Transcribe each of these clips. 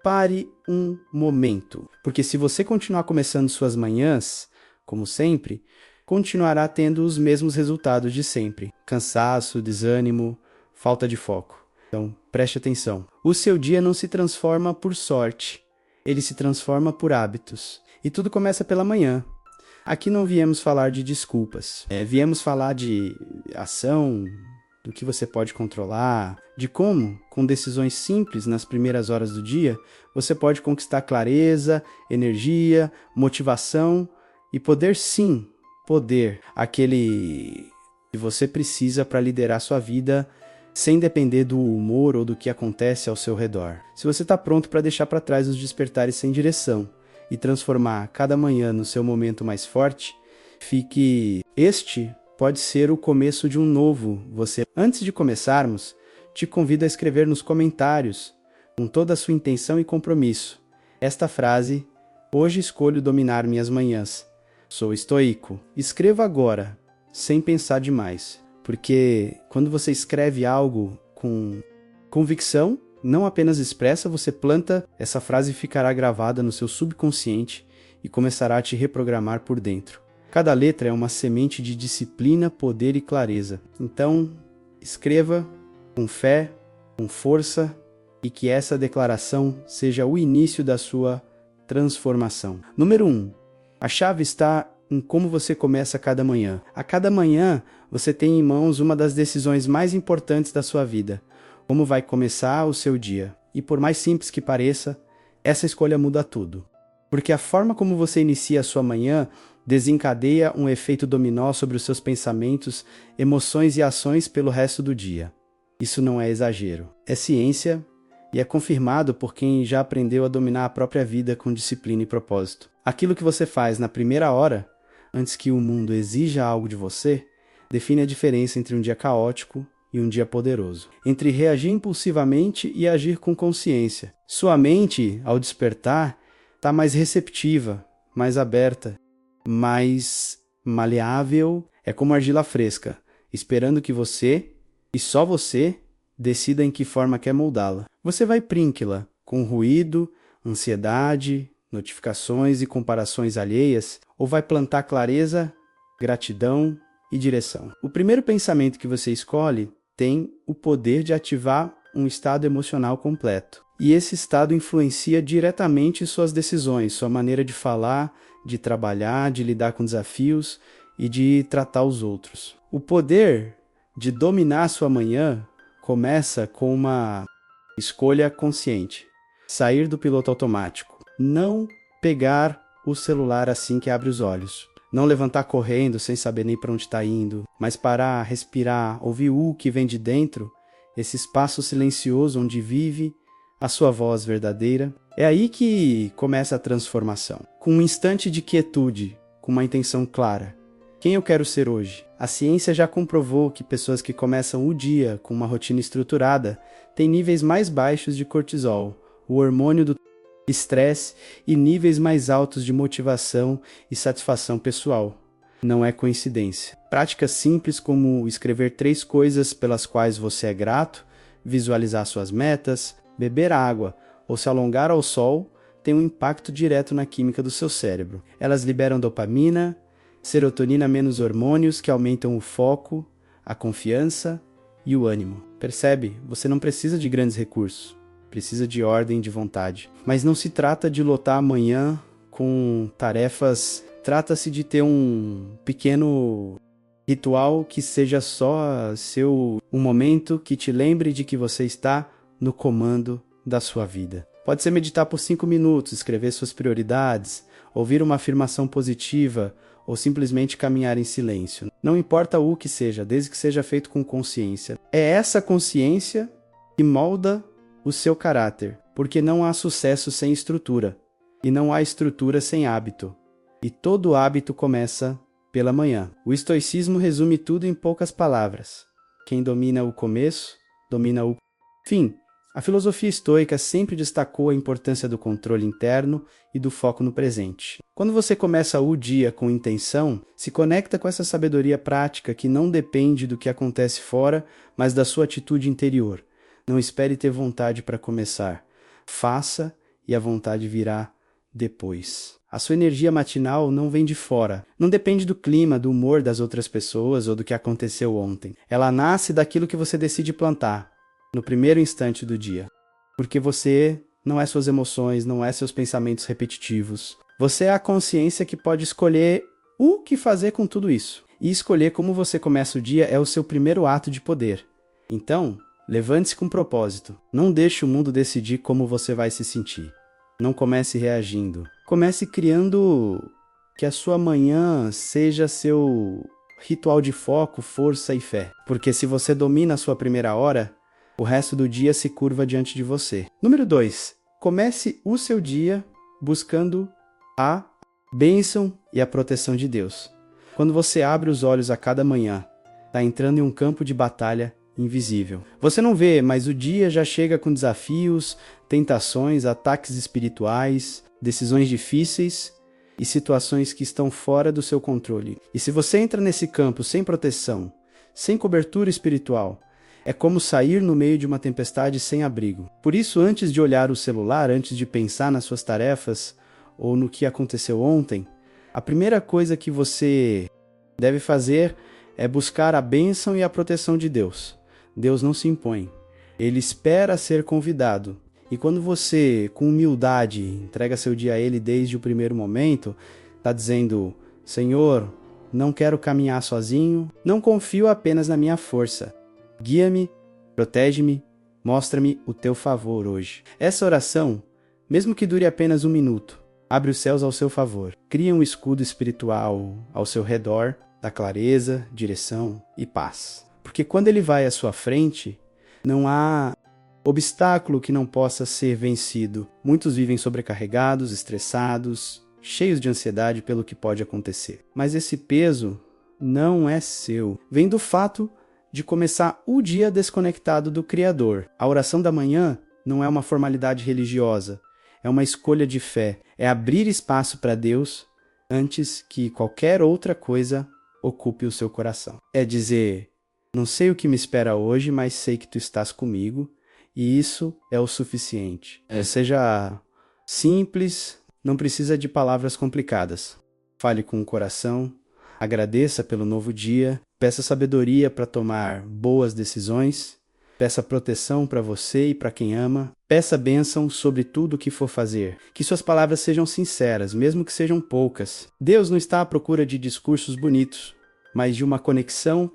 Pare um momento, porque se você continuar começando suas manhãs, como sempre, continuará tendo os mesmos resultados de sempre: cansaço, desânimo, falta de foco. Então, preste atenção. O seu dia não se transforma por sorte, ele se transforma por hábitos. E tudo começa pela manhã. Aqui não viemos falar de desculpas, viemos falar de ação, do que você pode controlar, de como, com decisões simples nas primeiras horas do dia, você pode conquistar clareza, energia, motivação e poder, sim, poder, aquele que você precisa para liderar sua vida sem depender do humor ou do que acontece ao seu redor. Se você está pronto para deixar para trás os despertares sem direção e transformar cada manhã no seu momento mais forte, este pode ser o começo de um novo você. Antes de começarmos, te convido a escrever nos comentários, com toda a sua intenção e compromisso, esta frase: hoje escolho dominar minhas manhãs. Sou estoico. Escreva agora, sem pensar demais, porque quando você escreve algo com convicção, não apenas expressa, você planta, essa frase ficará gravada no seu subconsciente e começará a te reprogramar por dentro. Cada letra é uma semente de disciplina, poder e clareza. Então, escreva com fé, com força, e que essa declaração seja o início da sua transformação. Número 1. A chave está em como você começa cada manhã. A cada manhã, você tem em mãos uma das decisões mais importantes da sua vida: como vai começar o seu dia. E por mais simples que pareça, essa escolha muda tudo. Porque a forma como você inicia a sua manhã desencadeia um efeito dominó sobre os seus pensamentos, emoções e ações pelo resto do dia. Isso não é exagero, é ciência e é confirmado por quem já aprendeu a dominar a própria vida com disciplina e propósito. Aquilo que você faz na primeira hora, antes que o mundo exija algo de você, define a diferença entre um dia caótico e um dia poderoso, entre reagir impulsivamente e agir com consciência. Sua mente, ao despertar, está mais receptiva, mais aberta, mais maleável, é como argila fresca, esperando que você, e só você, decida em que forma quer moldá-la. Você vai prínquila, com ruído, ansiedade, notificações e comparações alheias, ou vai plantar clareza, gratidão e direção. O primeiro pensamento que você escolhe tem o poder de ativar um estado emocional completo. E esse estado influencia diretamente suas decisões, sua maneira de falar, de trabalhar, de lidar com desafios e de tratar os outros. O poder de dominar sua manhã começa com uma escolha consciente. Sair do piloto automático. Não pegar o celular assim que abre os olhos. Não levantar correndo sem saber nem para onde está indo, mas parar, respirar, ouvir o que vem de dentro, esse espaço silencioso onde vive a sua voz verdadeira. É aí que começa a transformação. Com um instante de quietude, com uma intenção clara. Quem eu quero ser hoje? A ciência já comprovou que pessoas que começam o dia com uma rotina estruturada têm níveis mais baixos de cortisol, o hormônio do estresse, e níveis mais altos de motivação e satisfação pessoal. Não é coincidência. Práticas simples como escrever 3 coisas pelas quais você é grato, visualizar suas metas, beber água ou se alongar ao sol têm um impacto direto na química do seu cérebro. Elas liberam dopamina, serotonina menos hormônios que aumentam o foco, a confiança e o ânimo. Percebe? Você não precisa de grandes recursos. Precisa de ordem de vontade. Mas não se trata de lotar a manhã com tarefas. Trata-se de ter um pequeno ritual que seja só um momento que te lembre de que você está no comando da sua vida. Pode ser meditar por 5 minutos, escrever suas prioridades, ouvir uma afirmação positiva ou simplesmente caminhar em silêncio. Não importa o que seja, desde que seja feito com consciência. É essa consciência que molda o seu caráter, porque não há sucesso sem estrutura, e não há estrutura sem hábito. E todo hábito começa pela manhã. O estoicismo resume tudo em poucas palavras. Quem domina o começo, domina o fim. A filosofia estoica sempre destacou a importância do controle interno e do foco no presente. Quando você começa o dia com intenção, se conecta com essa sabedoria prática que não depende do que acontece fora, mas da sua atitude interior. Não espere ter vontade para começar. Faça e a vontade virá depois. A sua energia matinal não vem de fora, não depende do clima, do humor das outras pessoas ou do que aconteceu ontem. Ela nasce daquilo que você decide plantar, no primeiro instante do dia. Porque você não é suas emoções, não é seus pensamentos repetitivos. Você é a consciência que pode escolher o que fazer com tudo isso. E escolher como você começa o dia é o seu primeiro ato de poder. Então, levante-se com propósito. Não deixe o mundo decidir como você vai se sentir. Não comece reagindo. Comece criando que a sua manhã seja seu ritual de foco, força e fé. Porque se você domina a sua primeira hora, o resto do dia se curva diante de você. Número 2. Comece o seu dia buscando a bênção e a proteção de Deus. Quando você abre os olhos a cada manhã, está entrando em um campo de batalha invisível. Você não vê, mas o dia já chega com desafios, tentações, ataques espirituais, decisões difíceis e situações que estão fora do seu controle. E se você entra nesse campo sem proteção, sem cobertura espiritual, é como sair no meio de uma tempestade sem abrigo. Por isso, antes de olhar o celular, antes de pensar nas suas tarefas ou no que aconteceu ontem, a primeira coisa que você deve fazer é buscar a bênção e a proteção de Deus. Deus não se impõe. Ele espera ser convidado. E quando você, com humildade, entrega seu dia a Ele desde o primeiro momento, está dizendo: Senhor, não quero caminhar sozinho, não confio apenas na minha força. Guia-me, protege-me, mostra-me o teu favor hoje. Essa oração, mesmo que dure apenas 1 minuto, abre os céus ao seu favor. Cria um escudo espiritual ao seu redor, da clareza, direção e paz. Porque quando ele vai à sua frente, não há obstáculo que não possa ser vencido. Muitos vivem sobrecarregados, estressados, cheios de ansiedade pelo que pode acontecer. Mas esse peso não é seu. Vem do fato de começar o dia desconectado do Criador. A oração da manhã não é uma formalidade religiosa, é uma escolha de fé, é abrir espaço para Deus antes que qualquer outra coisa ocupe o seu coração. É dizer: não sei o que me espera hoje, mas sei que tu estás comigo, e isso é o suficiente. Seja simples, não precisa de palavras complicadas. Fale com o coração, agradeça pelo novo dia, peça sabedoria para tomar boas decisões, peça proteção para você e para quem ama, peça bênção sobre tudo o que for fazer. Que suas palavras sejam sinceras, mesmo que sejam poucas. Deus não está à procura de discursos bonitos, mas de uma conexão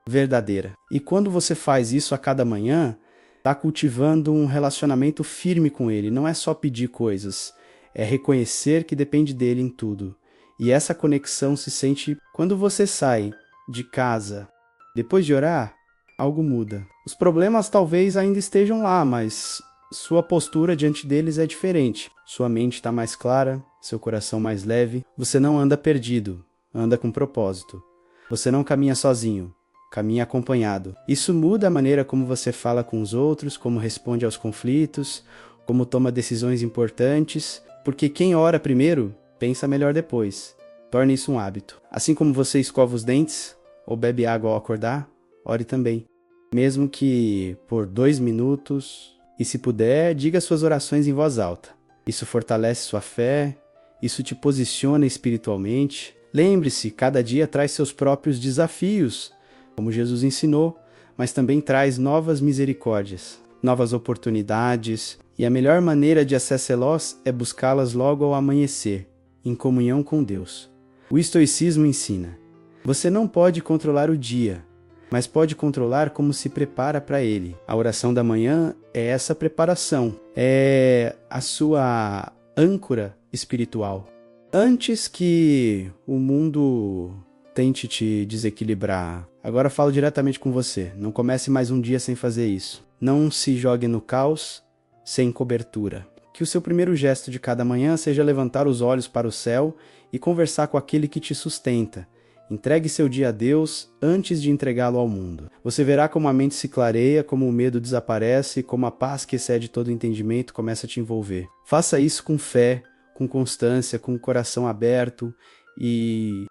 verdadeira. E quando você faz isso a cada manhã, está cultivando um relacionamento firme com Ele. Não é só pedir coisas, é reconhecer que depende dele em tudo. E essa conexão se sente quando você sai de casa. Depois de orar, algo muda. Os problemas talvez ainda estejam lá, mas sua postura diante deles é diferente. Sua mente está mais clara, seu coração mais leve. Você não anda perdido, anda com propósito. Você não caminha sozinho, caminha acompanhado. Isso muda a maneira como você fala com os outros, como responde aos conflitos, como toma decisões importantes, porque quem ora primeiro, pensa melhor depois. Torne isso um hábito. Assim como você escova os dentes ou bebe água ao acordar, ore também. Mesmo que por 2 minutos, e se puder, diga suas orações em voz alta. Isso fortalece sua fé, isso te posiciona espiritualmente. Lembre-se, cada dia traz seus próprios desafios, como Jesus ensinou, mas também traz novas misericórdias, novas oportunidades, e a melhor maneira de acessá-las é buscá-las logo ao amanhecer, em comunhão com Deus. O estoicismo ensina: você não pode controlar o dia, mas pode controlar como se prepara para ele. A oração da manhã é essa preparação, é a sua âncora espiritual. Antes que o mundo tente te desequilibrar, agora falo diretamente com você. Não comece mais um dia sem fazer isso. Não se jogue no caos sem cobertura. Que o seu primeiro gesto de cada manhã seja levantar os olhos para o céu e conversar com aquele que te sustenta. Entregue seu dia a Deus antes de entregá-lo ao mundo. Você verá como a mente se clareia, como o medo desaparece e como a paz que excede todo entendimento começa a te envolver. Faça isso com fé, com constância, com o coração aberto e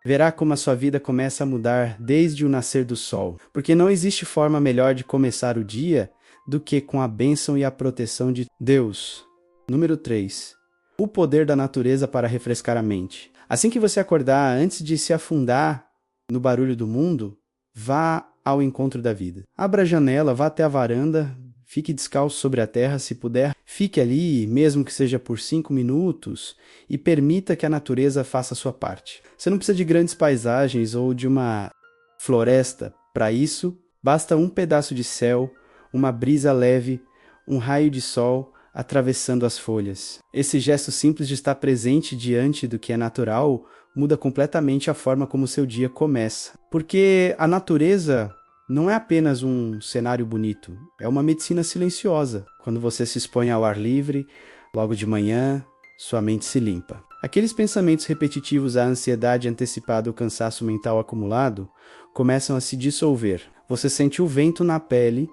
verá como a sua vida começa a mudar desde o nascer do sol. Porque não existe forma melhor de começar o dia do que com a bênção e a proteção de Deus. Número 3. O poder da natureza para refrescar a mente. Assim que você acordar, antes de se afundar no barulho do mundo, vá ao encontro da vida. Abra a janela, vá até a varanda, fique descalço sobre a terra se puder. Fique ali, mesmo que seja por 5 minutos, e permita que a natureza faça a sua parte. Você não precisa de grandes paisagens ou de uma floresta. Para isso, basta um pedaço de céu, uma brisa leve, um raio de sol atravessando as folhas. Esse gesto simples de estar presente diante do que é natural muda completamente a forma como seu dia começa. Porque a natureza não é apenas um cenário bonito, é uma medicina silenciosa. Quando você se expõe ao ar livre, logo de manhã, sua mente se limpa. Aqueles pensamentos repetitivos, a ansiedade antecipada, o cansaço mental acumulado, começam a se dissolver. Você sente o vento na pele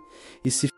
e se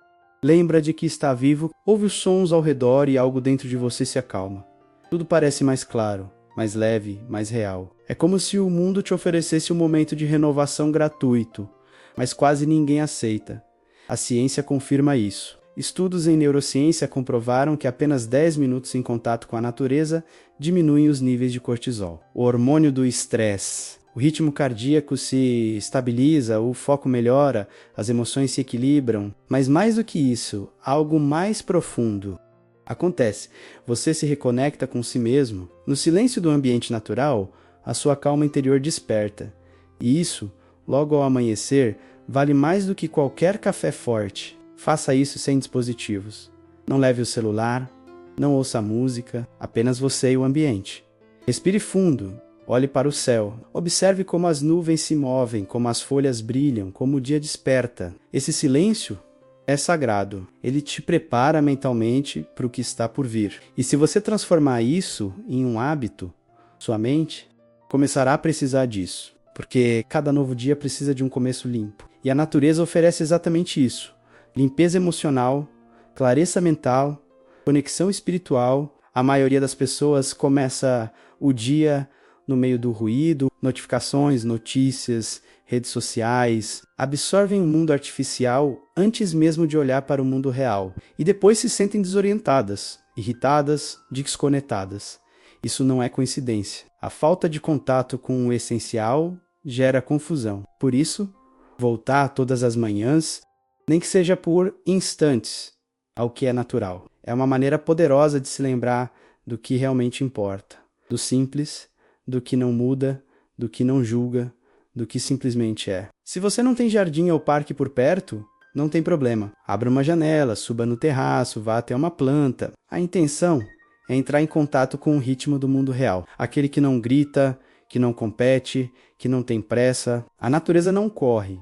lembra de que está vivo, ouve os sons ao redor e algo dentro de você se acalma. Tudo parece mais claro, mais leve, mais real. É como se o mundo te oferecesse um momento de renovação gratuito, mas quase ninguém aceita. A ciência confirma isso. Estudos em neurociência comprovaram que apenas 10 minutos em contato com a natureza diminuem os níveis de cortisol, o hormônio do estresse. O ritmo cardíaco se estabiliza, o foco melhora, as emoções se equilibram. Mas mais do que isso, algo mais profundo acontece. Você se reconecta com si mesmo. No silêncio do ambiente natural, a sua calma interior desperta. E isso, logo ao amanhecer, vale mais do que qualquer café forte. Faça isso sem dispositivos. Não leve o celular, não ouça música, apenas você e o ambiente. Respire fundo. Olhe para o céu. Observe como as nuvens se movem, como as folhas brilham, como o dia desperta. Esse silêncio é sagrado. Ele te prepara mentalmente para o que está por vir. E se você transformar isso em um hábito, sua mente começará a precisar disso. Porque cada novo dia precisa de um começo limpo. E a natureza oferece exatamente isso. Limpeza emocional, clareza mental, conexão espiritual. A maioria das pessoas começa o dia no meio do ruído, notificações, notícias, redes sociais, absorvem o mundo artificial antes mesmo de olhar para o mundo real e depois se sentem desorientadas, irritadas, desconectadas. Isso não é coincidência. A falta de contato com o essencial gera confusão. Por isso, voltar todas as manhãs, nem que seja por instantes, ao que é natural. É uma maneira poderosa de se lembrar do que realmente importa, do simples, do que não muda, do que não julga, do que simplesmente é. Se você não tem jardim ou parque por perto, não tem problema. Abra uma janela, suba no terraço, vá até uma planta. A intenção é entrar em contato com o ritmo do mundo real. Aquele que não grita, que não compete, que não tem pressa. A natureza não corre,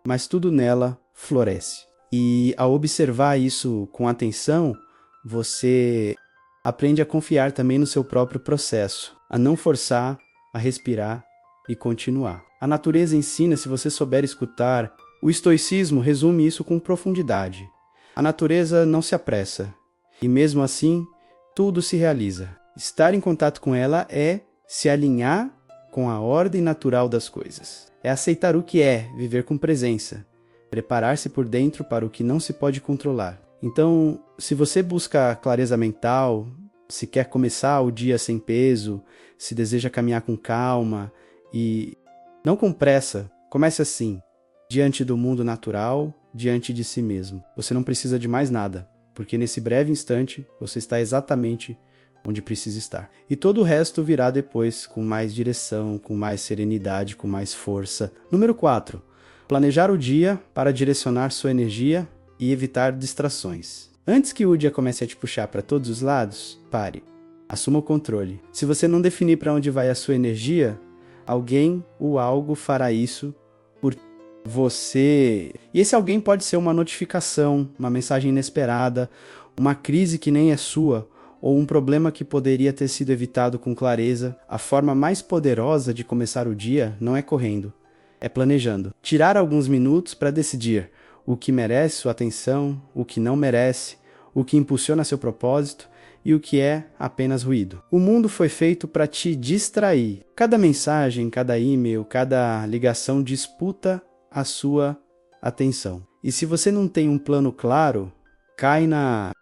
mas tudo nela floresce. E ao observar isso com atenção, você aprende a confiar também no seu próprio processo, a não forçar, a respirar e continuar. A natureza ensina se você souber escutar. O estoicismo resume isso com profundidade. A natureza não se apressa, e mesmo assim, tudo se realiza. Estar em contato com ela é se alinhar com a ordem natural das coisas. É aceitar o que é, viver com presença, preparar-se por dentro para o que não se pode controlar. Então, se você busca clareza mental, se quer começar o dia sem peso, se deseja caminhar com calma e não com pressa, comece assim, diante do mundo natural, diante de si mesmo. Você não precisa de mais nada, porque nesse breve instante você está exatamente onde precisa estar. E todo o resto virá depois com mais direção, com mais serenidade, com mais força. Número 4. Planejar o dia para direcionar sua energia e evitar distrações. Antes que o dia comece a te puxar para todos os lados, pare. Assuma o controle. Se você não definir para onde vai a sua energia, alguém ou algo fará isso por você. E esse alguém pode ser uma notificação, uma mensagem inesperada, uma crise que nem é sua, ou um problema que poderia ter sido evitado com clareza. A forma mais poderosa de começar o dia não é correndo, é planejando. Tirar alguns minutos para decidir o que merece sua atenção, o que não merece, o que impulsiona seu propósito e o que é apenas ruído. O mundo foi feito para te distrair. Cada mensagem, cada e-mail, cada ligação disputa a sua atenção. E se você não tem um plano claro, cai na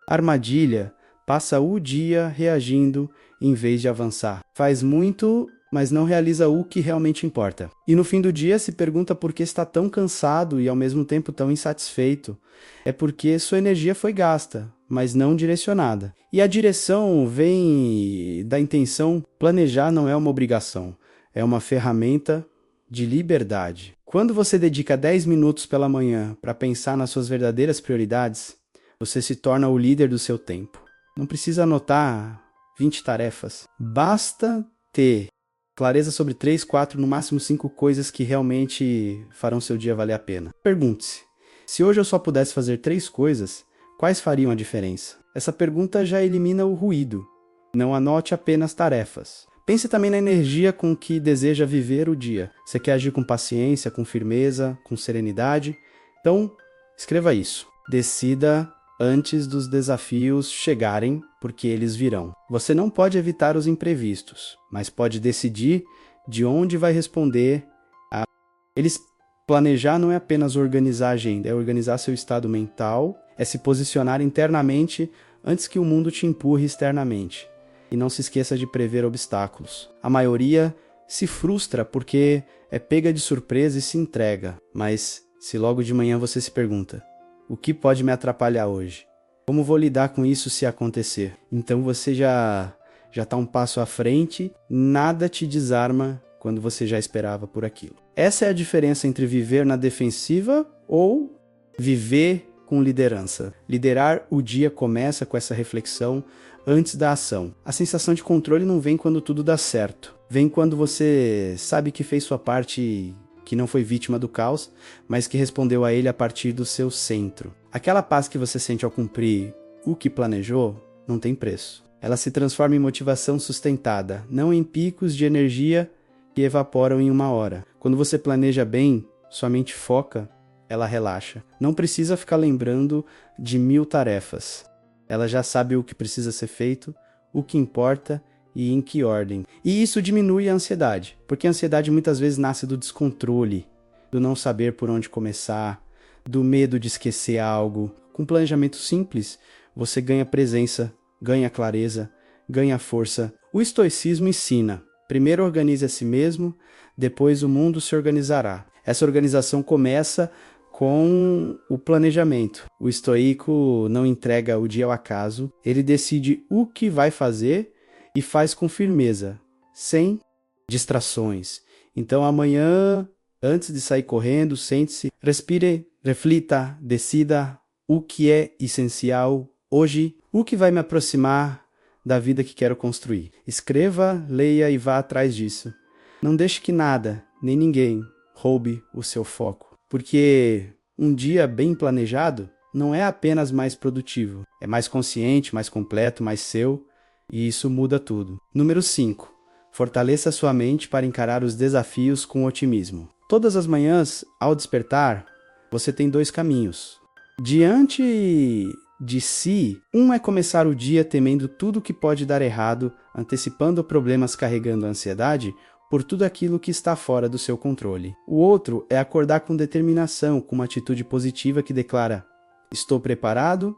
armadilha Passa o dia reagindo em vez de avançar. Faz muito, mas não realiza o que realmente importa. E no fim do dia se pergunta por que está tão cansado e ao mesmo tempo tão insatisfeito. É porque sua energia foi gasta, mas não direcionada. E a direção vem da intenção. Planejar não é uma obrigação, é uma ferramenta de liberdade. Quando você dedica 10 minutos pela manhã para pensar nas suas verdadeiras prioridades, você se torna o líder do seu tempo. Não precisa anotar 20 tarefas. Basta ter clareza sobre 3, 4, no máximo 5 coisas que realmente farão seu dia valer a pena. Pergunte-se, se hoje eu só pudesse fazer 3 coisas, quais fariam a diferença? Essa pergunta já elimina o ruído. Não anote apenas tarefas. Pense também na energia com que deseja viver o dia. Você quer agir com paciência, com firmeza, com serenidade? Então, escreva isso. Decida antes dos desafios chegarem, porque eles virão. Você não pode evitar os imprevistos, mas pode decidir de onde vai responder a eles. Planejar não é apenas organizar a agenda, é organizar seu estado mental, é se posicionar internamente antes que o mundo te empurre externamente. E não se esqueça de prever obstáculos. A maioria se frustra porque é pega de surpresa e se entrega. Mas se logo de manhã você se pergunta, o que pode me atrapalhar hoje? Como vou lidar com isso se acontecer? Então você já está um passo à frente, nada te desarma quando você já esperava por aquilo. Essa é a diferença entre viver na defensiva ou viver com liderança. Liderar o dia começa com essa reflexão antes da ação. A sensação de controle não vem quando tudo dá certo. Vem quando você sabe que fez sua parte, que não foi vítima do caos, mas que respondeu a ele a partir do seu centro. Aquela paz que você sente ao cumprir o que planejou não tem preço. Ela se transforma em motivação sustentada, não em picos de energia que evaporam em uma hora. Quando você planeja bem, sua mente foca, ela relaxa. Não precisa ficar lembrando de 1000 tarefas. Ela já sabe o que precisa ser feito, o que importa e em que ordem. E isso diminui a ansiedade, porque a ansiedade muitas vezes nasce do descontrole, do não saber por onde começar, do medo de esquecer algo. Com planejamento simples, você ganha presença, ganha clareza, ganha força. O estoicismo ensina: primeiro organize a si mesmo, depois o mundo se organizará. Essa organização começa com o planejamento. O estoico não entrega o dia ao acaso, ele decide o que vai fazer e faz com firmeza, sem distrações. Então amanhã, antes de sair correndo, sente-se, respire, reflita, decida o que é essencial hoje, o que vai me aproximar da vida que quero construir. Escreva, leia e vá atrás disso. Não deixe que nada, nem ninguém, roube o seu foco. Porque um dia bem planejado não é apenas mais produtivo, é mais consciente, mais completo, mais seu, e isso muda tudo. Número 5. Fortaleça sua mente para encarar os desafios com otimismo. Todas as manhãs, ao despertar, você tem 2 caminhos. Diante de si, um é começar o dia temendo tudo que pode dar errado, antecipando problemas, carregando a ansiedade por tudo aquilo que está fora do seu controle. O outro é acordar com determinação, com uma atitude positiva que declara: estou preparado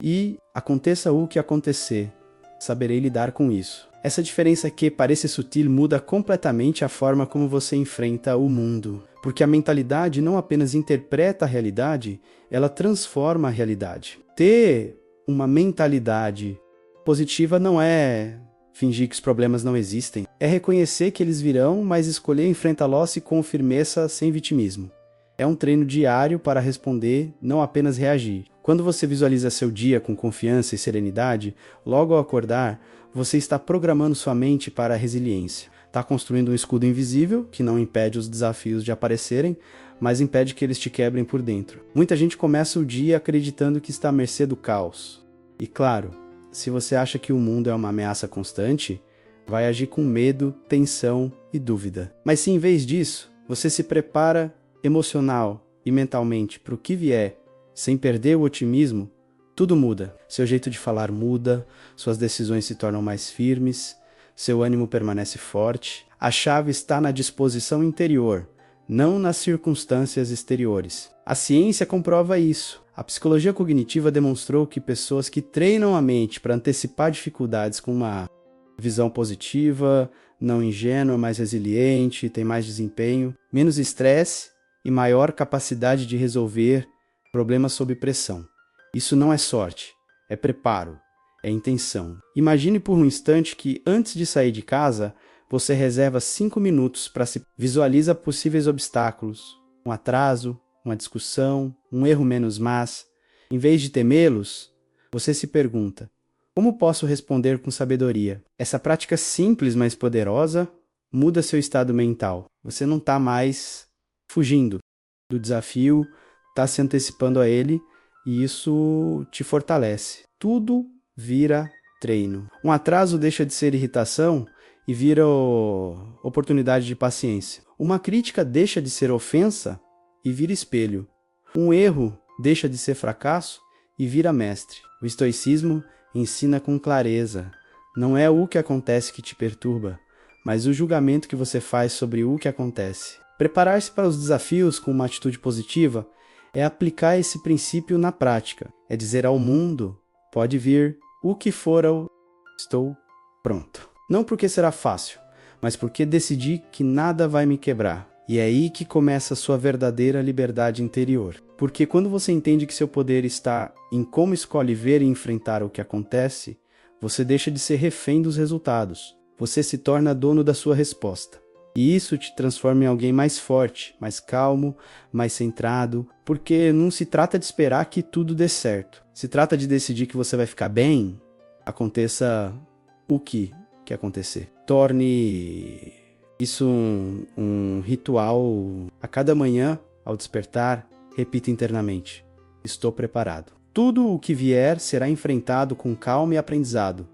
e aconteça o que acontecer, saberei lidar com isso. Essa diferença que parece sutil muda completamente a forma como você enfrenta o mundo. Porque a mentalidade não apenas interpreta a realidade, ela transforma a realidade. Ter uma mentalidade positiva não é fingir que os problemas não existem. É reconhecer que eles virão, mas escolher enfrentá-los com firmeza, sem vitimismo. É um treino diário para responder, não apenas reagir. Quando você visualiza seu dia com confiança e serenidade, logo ao acordar, você está programando sua mente para a resiliência. Está construindo um escudo invisível, que não impede os desafios de aparecerem, mas impede que eles te quebrem por dentro. Muita gente começa o dia acreditando que está à mercê do caos. E claro, se você acha que o mundo é uma ameaça constante, vai agir com medo, tensão e dúvida. Mas se em vez disso, você se prepara emocional e mentalmente para o que vier, sem perder o otimismo, tudo muda. Seu jeito de falar muda, suas decisões se tornam mais firmes, seu ânimo permanece forte. A chave está na disposição interior, não nas circunstâncias exteriores. A ciência comprova isso. A psicologia cognitiva demonstrou que pessoas que treinam a mente para antecipar dificuldades com uma visão positiva, não ingênua, mais resiliente, tem mais desempenho, menos estresse e maior capacidade de resolver problemas sob pressão. Isso não é sorte, é preparo, é intenção. Imagine por um instante que antes de sair de casa, você reserva 5 minutos para se visualiza possíveis obstáculos, um atraso, uma discussão, um erro menos más. Em vez de temê-los, você se pergunta: como posso responder com sabedoria? Essa prática simples, mas poderosa, muda seu estado mental. Você não está mais fugindo do desafio, está se antecipando a ele e isso te fortalece. Tudo vira treino. Um atraso deixa de ser irritação e vira oportunidade de paciência. Uma crítica deixa de ser ofensa e vira espelho. Um erro deixa de ser fracasso e vira mestre. O estoicismo ensina com clareza. Não é o que acontece que te perturba, mas o julgamento que você faz sobre o que acontece. Preparar-se para os desafios com uma atitude positiva é aplicar esse princípio na prática. É dizer ao mundo: pode vir, o que for, eu estou pronto. Não porque será fácil, mas porque decidi que nada vai me quebrar. E é aí que começa a sua verdadeira liberdade interior. Porque quando você entende que seu poder está em como escolhe ver e enfrentar o que acontece, você deixa de ser refém dos resultados. Você se torna dono da sua resposta. E isso te transforma em alguém mais forte, mais calmo, mais centrado, porque não se trata de esperar que tudo dê certo. Se trata de decidir que você vai ficar bem, aconteça o que acontecer. Torne isso um ritual. A cada manhã, ao despertar, repita internamente: estou preparado. Tudo o que vier será enfrentado com calma e aprendizado.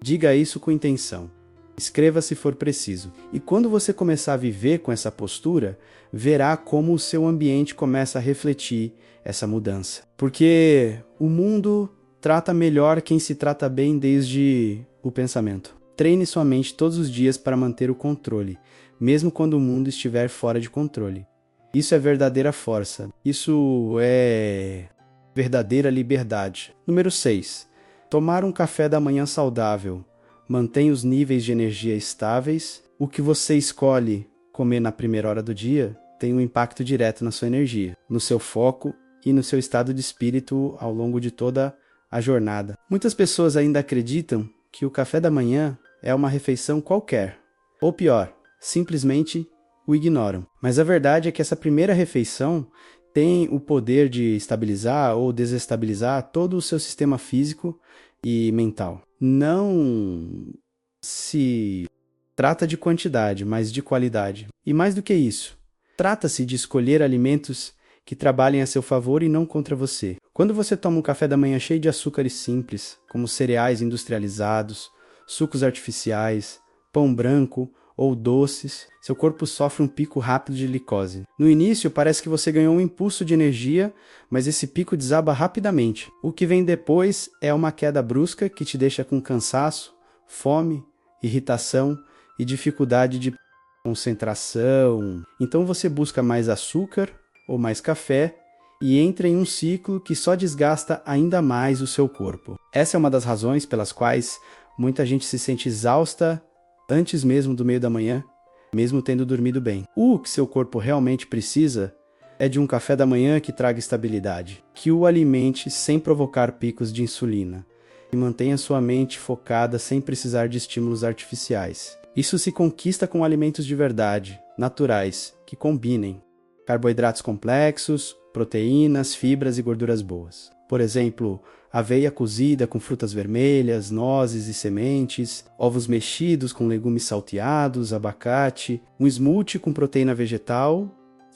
Diga isso com intenção. Escreva se for preciso. E quando você começar a viver com essa postura, verá como o seu ambiente começa a refletir essa mudança. Porque o mundo trata melhor quem se trata bem desde o pensamento. Treine sua mente todos os dias para manter o controle, mesmo quando o mundo estiver fora de controle. Isso é verdadeira força. Isso é verdadeira liberdade. Número 6. Tomar um café da manhã saudável. Mantém os níveis de energia estáveis. O que você escolhe comer na primeira hora do dia tem um impacto direto na sua energia, no seu foco e no seu estado de espírito ao longo de toda a jornada. Muitas pessoas ainda acreditam que o café da manhã é uma refeição qualquer. Ou pior, simplesmente o ignoram. Mas a verdade é que essa primeira refeição tem o poder de estabilizar ou desestabilizar todo o seu sistema físico e mental. Não se trata de quantidade, mas de qualidade. E mais do que isso, trata-se de escolher alimentos que trabalhem a seu favor e não contra você. Quando você toma um café da manhã cheio de açúcares simples, como cereais industrializados, sucos artificiais, pão branco ou doces, seu corpo sofre um pico rápido de glicose. No início, parece que você ganhou um impulso de energia, mas esse pico desaba rapidamente. O que vem depois é uma queda brusca que te deixa com cansaço, fome, irritação e dificuldade de concentração. Então você busca mais açúcar ou mais café e entra em um ciclo que só desgasta ainda mais o seu corpo. Essa é uma das razões pelas quais muita gente se sente exausta antes mesmo do meio da manhã, mesmo tendo dormido bem. O que seu corpo realmente precisa é de um café da manhã que traga estabilidade, que o alimente sem provocar picos de insulina e mantenha sua mente focada sem precisar de estímulos artificiais. Isso se conquista com alimentos de verdade, naturais, que combinem carboidratos complexos, proteínas, fibras e gorduras boas. Por exemplo, aveia cozida com frutas vermelhas, nozes e sementes, ovos mexidos com legumes salteados, abacate, um smoothie com proteína vegetal,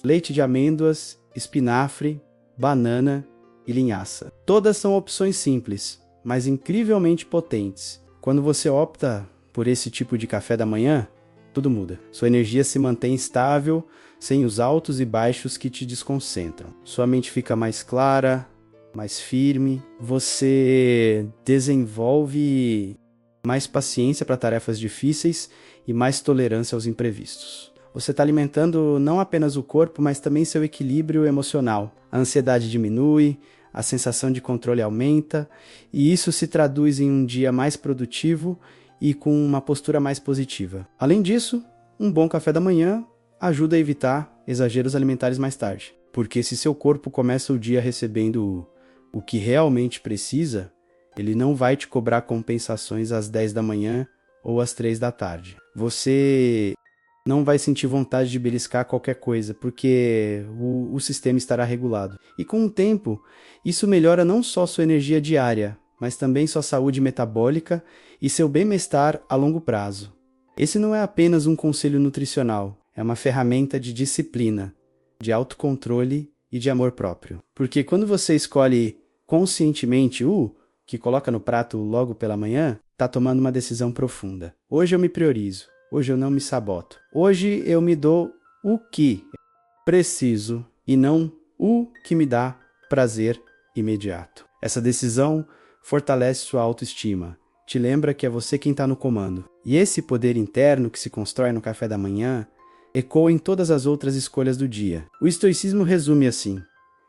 leite de amêndoas, espinafre, banana e linhaça. Todas são opções simples, mas incrivelmente potentes. Quando você opta por esse tipo de café da manhã, tudo muda. Sua energia se mantém estável, sem os altos e baixos que te desconcentram. Sua mente fica mais clara, mais firme, você desenvolve mais paciência para tarefas difíceis e mais tolerância aos imprevistos. Você está alimentando não apenas o corpo, mas também seu equilíbrio emocional. A ansiedade diminui, a sensação de controle aumenta, e isso se traduz em um dia mais produtivo e com uma postura mais positiva. Além disso, um bom café da manhã ajuda a evitar exageros alimentares mais tarde, porque se seu corpo começa o dia recebendo o que realmente precisa, ele não vai te cobrar compensações às 10 da manhã ou às 3 da tarde. Você não vai sentir vontade de beliscar qualquer coisa, porque o sistema estará regulado. E com o tempo, isso melhora não só sua energia diária, mas também sua saúde metabólica e seu bem-estar a longo prazo. Esse não é apenas um conselho nutricional, é uma ferramenta de disciplina, de autocontrole e de amor próprio. Porque quando você escolhe conscientemente o que coloca no prato logo pela manhã, está tomando uma decisão profunda. Hoje eu me priorizo. Hoje eu não me saboto. Hoje eu me dou o que preciso e não o que me dá prazer imediato. Essa decisão fortalece sua autoestima. Te lembra que é você quem está no comando. E esse poder interno que se constrói no café da manhã ecoa em todas as outras escolhas do dia. O estoicismo resume assim: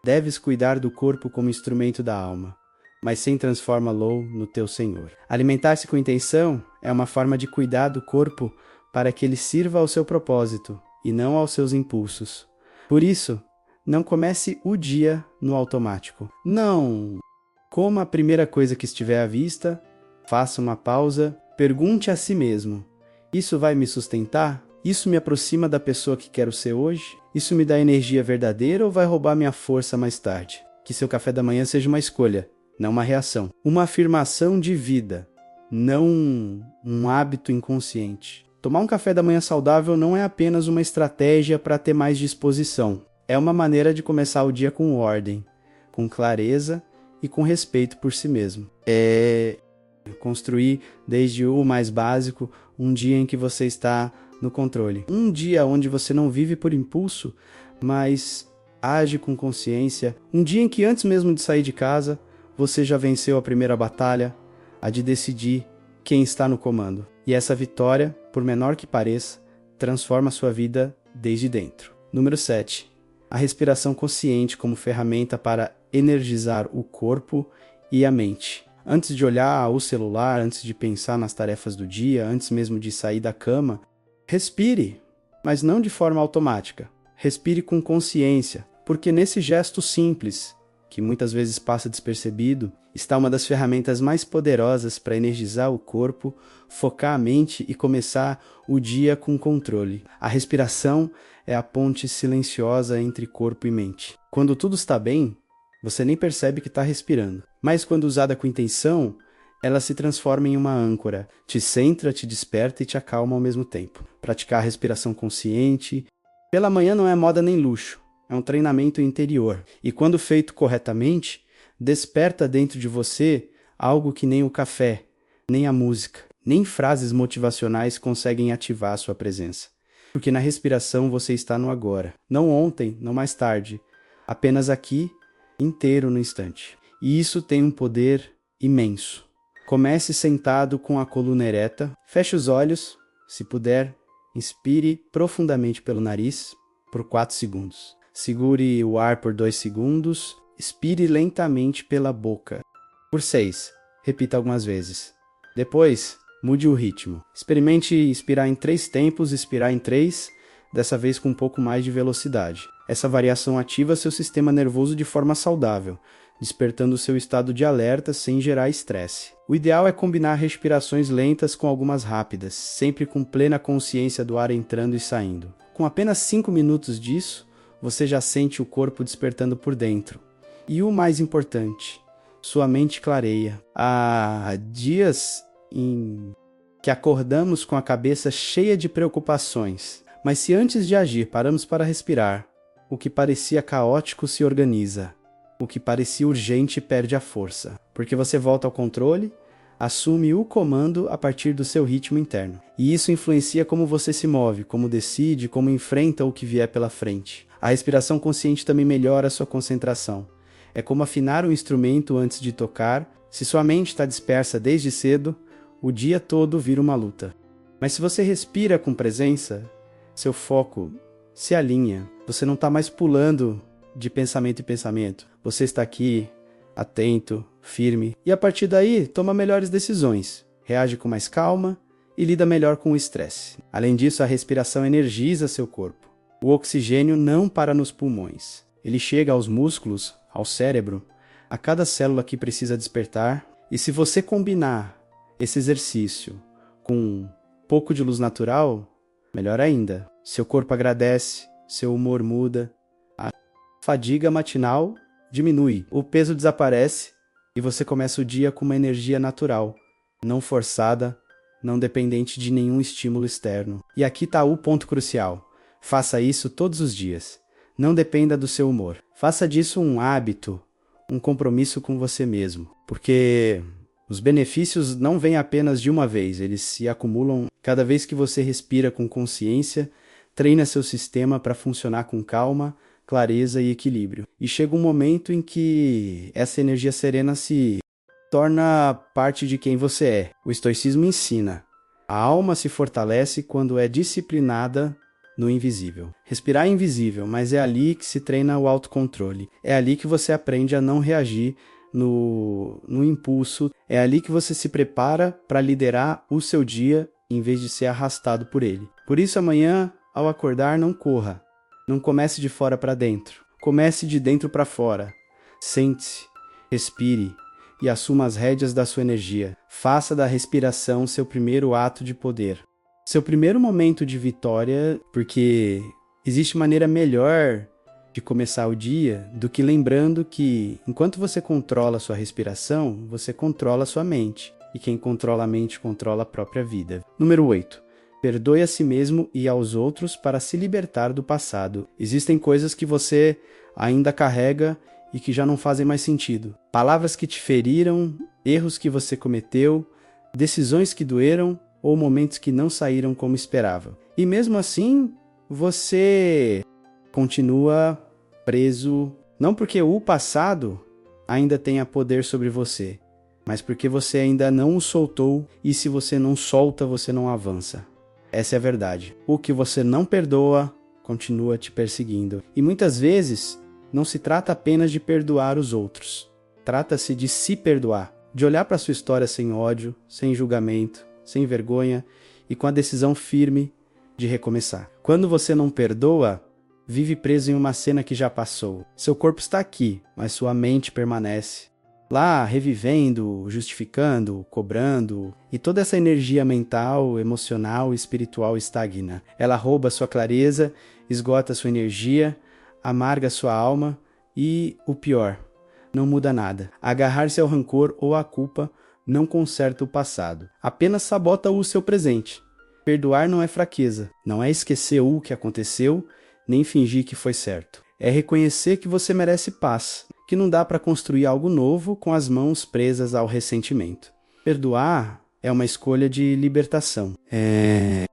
deves cuidar do corpo como instrumento da alma, mas sem transforma-lo no teu senhor. Alimentar-se com intenção é uma forma de cuidar do corpo para que ele sirva ao seu propósito e não aos seus impulsos. Por isso, não comece o dia no automático. Não! Coma a primeira coisa que estiver à vista, faça uma pausa, pergunte a si mesmo: isso vai me sustentar? Isso me aproxima da pessoa que quero ser hoje? Isso me dá energia verdadeira ou vai roubar minha força mais tarde? Que seu café da manhã seja uma escolha, não uma reação. Uma afirmação de vida, não um hábito inconsciente. Tomar um café da manhã saudável não é apenas uma estratégia para ter mais disposição. É uma maneira de começar o dia com ordem, com clareza e com respeito por si mesmo. É construir desde o mais básico um dia em que você está no controle. Um dia onde você não vive por impulso, mas age com consciência. Um dia em que antes mesmo de sair de casa, você já venceu a primeira batalha, a de decidir quem está no comando. E essa vitória, por menor que pareça, transforma a sua vida desde dentro. Número 7. A respiração consciente como ferramenta para energizar o corpo e a mente. Antes de olhar o celular, antes de pensar nas tarefas do dia, antes mesmo de sair da cama, respire, mas não de forma automática. Respire com consciência, porque nesse gesto simples, que muitas vezes passa despercebido, está uma das ferramentas mais poderosas para energizar o corpo, focar a mente e começar o dia com controle. A respiração é a ponte silenciosa entre corpo e mente. Quando tudo está bem, você nem percebe que está respirando. Mas quando usada com intenção, ela se transforma em uma âncora, te centra, te desperta e te acalma ao mesmo tempo. Praticar a respiração consciente pela manhã não é moda nem luxo. É um treinamento interior. E quando feito corretamente, desperta dentro de você algo que nem o café, nem a música, nem frases motivacionais conseguem ativar a sua presença. Porque na respiração você está no agora. Não ontem, não mais tarde. Apenas aqui, inteiro no instante. E isso tem um poder imenso. Comece sentado com a coluna ereta. Feche os olhos. Se puder, inspire profundamente pelo nariz por 4 segundos. Segure o ar por 2 segundos. Expire lentamente pela boca por 6. Repita algumas vezes. Depois, mude o ritmo. Experimente expirar em 3 tempos, expirar em 3, dessa vez com um pouco mais de velocidade. Essa variação ativa seu sistema nervoso de forma saudável, despertando seu estado de alerta sem gerar estresse. O ideal é combinar respirações lentas com algumas rápidas, sempre com plena consciência do ar entrando e saindo. Com apenas 5 minutos disso, você já sente o corpo despertando por dentro. E o mais importante, sua mente clareia. Há dias em que acordamos com a cabeça cheia de preocupações, mas se antes de agir paramos para respirar, o que parecia caótico se organiza. O que parecia urgente perde a força, porque você volta ao controle, assume o comando a partir do seu ritmo interno. E isso influencia como você se move, como decide, como enfrenta o que vier pela frente. A respiração consciente também melhora a sua concentração. É como afinar um instrumento antes de tocar. Se sua mente está dispersa desde cedo, o dia todo vira uma luta. Mas se você respira com presença, seu foco se alinha. Você não está mais pulando de pensamento em pensamento. Você está aqui atento, firme, e a partir daí toma melhores decisões, reage com mais calma e lida melhor com o estresse. Além disso, a respiração energiza seu corpo. O oxigênio não para nos pulmões. Ele chega aos músculos, ao cérebro, a cada célula que precisa despertar, e se você combinar esse exercício com um pouco de luz natural, melhor ainda. Seu corpo agradece, seu humor muda, a fadiga matinal diminui, o peso desaparece e você começa o dia com uma energia natural, não forçada, não dependente de nenhum estímulo externo. E aqui está o ponto crucial. Faça isso todos os dias. Não dependa do seu humor. Faça disso um hábito, um compromisso com você mesmo, porque os benefícios não vêm apenas de uma vez, eles se acumulam cada vez que você respira com consciência, treina seu sistema para funcionar com calma, clareza e equilíbrio. E chega um momento em que essa energia serena se torna parte de quem você é. O estoicismo ensina: a alma se fortalece quando é disciplinada no invisível. Respirar é invisível, mas é ali que se treina o autocontrole. É ali que você aprende a não reagir no impulso. É ali que você se prepara para liderar o seu dia em vez de ser arrastado por ele. Por isso, amanhã, ao acordar, não corra. Não comece de fora para dentro. Comece de dentro para fora. Sente-se, respire e assuma as rédeas da sua energia. Faça da respiração seu primeiro ato de poder. Seu primeiro momento de vitória, porque existe maneira melhor de começar o dia do que lembrando que, enquanto você controla a sua respiração, você controla a sua mente. E quem controla a mente controla a própria vida. Número 8. Perdoe a si mesmo e aos outros para se libertar do passado. Existem coisas que você ainda carrega e que já não fazem mais sentido. Palavras que te feriram, erros que você cometeu, decisões que doeram ou momentos que não saíram como esperava. E mesmo assim, você continua preso, não porque o passado ainda tenha poder sobre você, mas porque você ainda não o soltou, e se você não solta, você não avança. Essa é a verdade. O que você não perdoa continua te perseguindo. E muitas vezes não se trata apenas de perdoar os outros. Trata-se de se perdoar, de olhar para sua história sem ódio, sem julgamento, sem vergonha e com a decisão firme de recomeçar. Quando você não perdoa, vive preso em uma cena que já passou. Seu corpo está aqui, mas sua mente permanece lá, revivendo, justificando, cobrando, e toda essa energia mental, emocional e espiritual estagna. Ela rouba sua clareza, esgota sua energia, amarga sua alma e, o pior, não muda nada. Agarrar-se ao rancor ou à culpa não conserta o passado, apenas sabota o seu presente. Perdoar não é fraqueza, não é esquecer o que aconteceu, nem fingir que foi certo. É reconhecer que você merece paz, que não dá para construir algo novo com as mãos presas ao ressentimento. Perdoar é uma escolha de libertação. É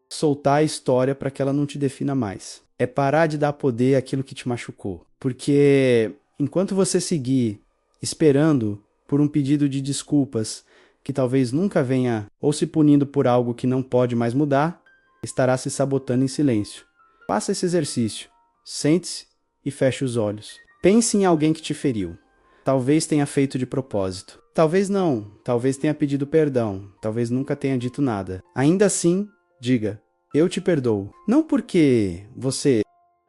soltar a história para que ela não te defina mais. É parar de dar poder àquilo que te machucou. Porque enquanto você seguir esperando por um pedido de desculpas que talvez nunca venha, ou se punindo por algo que não pode mais mudar, estará se sabotando em silêncio. Faça esse exercício. Sente-se e feche os olhos. Pense em alguém que te feriu. Talvez tenha feito de propósito. Talvez não. Talvez tenha pedido perdão. Talvez nunca tenha dito nada. Ainda assim, diga: eu te perdoo. Não porque você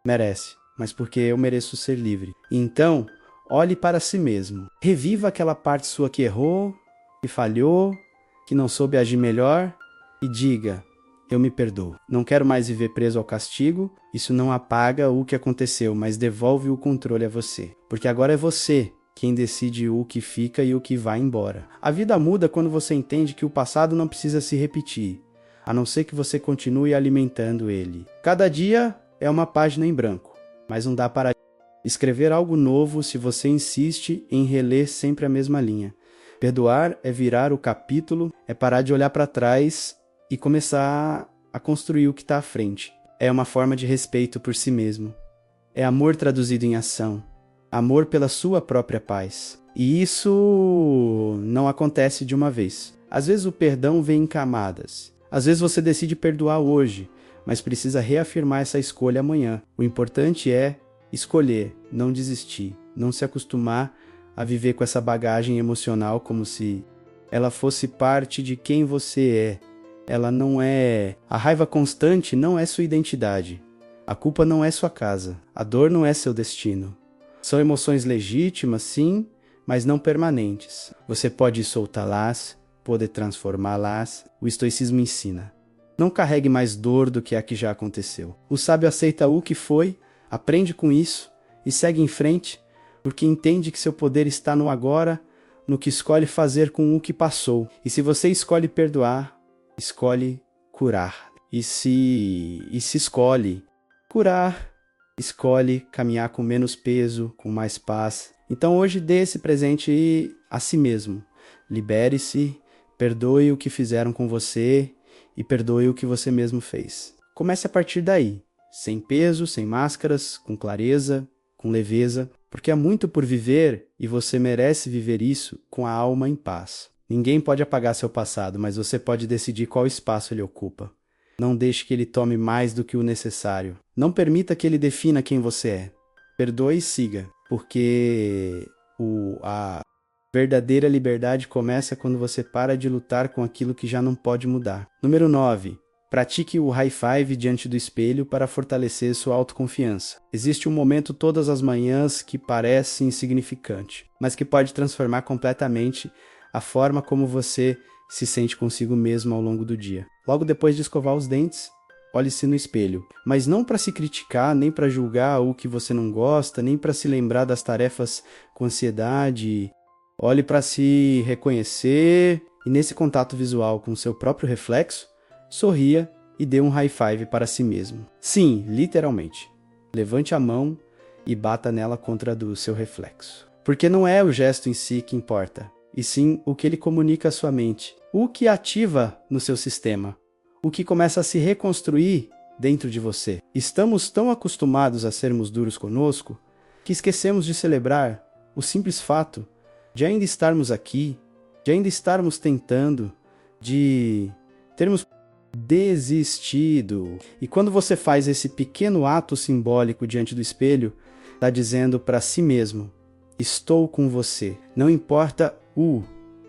merece, mas porque eu mereço ser livre. Então, olhe para si mesmo. Reviva aquela parte sua que errou, que falhou, que não soube agir melhor e diga: eu me perdoo. Não quero mais viver preso ao castigo. Isso não apaga o que aconteceu, mas devolve o controle a você. Porque agora é você quem decide o que fica e o que vai embora. A vida muda quando você entende que o passado não precisa se repetir, a não ser que você continue alimentando ele. Cada dia é uma página em branco, mas não dá para escrever algo novo se você insiste em reler sempre a mesma linha. Perdoar é virar o capítulo, é parar de olhar para trás e começar a construir o que está à frente. É uma forma de respeito por si mesmo. É amor traduzido em ação. Amor pela sua própria paz. E isso não acontece de uma vez. Às vezes o perdão vem em camadas. Às vezes você decide perdoar hoje, mas precisa reafirmar essa escolha amanhã. O importante é escolher, não desistir, não se acostumar a viver com essa bagagem emocional como se ela fosse parte de quem você é. Ela não é... A raiva constante não é sua identidade. A culpa não é sua casa. A dor não é seu destino. São emoções legítimas, sim, mas não permanentes. Você pode soltá-las, poder transformá-las. O estoicismo ensina. Não carregue mais dor do que a que já aconteceu. O sábio aceita o que foi, aprende com isso e segue em frente, porque entende que seu poder está no agora, no que escolhe fazer com o que passou. E se você escolhe perdoar, escolhe curar. E se escolhe curar, escolhe caminhar com menos peso, com mais paz. Então hoje dê esse presente a si mesmo. Libere-se, perdoe o que fizeram com você e perdoe o que você mesmo fez. Comece a partir daí, sem peso, sem máscaras, com clareza, com leveza, porque há muito por viver e você merece viver isso com a alma em paz. Ninguém pode apagar seu passado, mas você pode decidir qual espaço ele ocupa. Não deixe que ele tome mais do que o necessário. Não permita que ele defina quem você é. Perdoe e siga, porque a verdadeira liberdade começa quando você para de lutar com aquilo que já não pode mudar. Número 9. Pratique o high five diante do espelho para fortalecer sua autoconfiança. Existe um momento todas as manhãs que parece insignificante, mas que pode transformar completamente a forma como você se sente consigo mesmo ao longo do dia. Logo depois de escovar os dentes, olhe-se no espelho, mas não para se criticar, nem para julgar o que você não gosta, nem para se lembrar das tarefas com ansiedade. Olhe para se reconhecer e nesse contato visual com o seu próprio reflexo, sorria e dê um high five para si mesmo. Sim, literalmente. Levante a mão e bata nela contra a do seu reflexo. Porque não é o gesto em si que importa, e sim o que ele comunica à sua mente, o que ativa no seu sistema, o que começa a se reconstruir dentro de você. Estamos tão acostumados a sermos duros conosco que esquecemos de celebrar o simples fato de ainda estarmos aqui, de ainda estarmos tentando, de termos desistido. E quando você faz esse pequeno ato simbólico diante do espelho, está dizendo para si mesmo: estou com você. Não importa o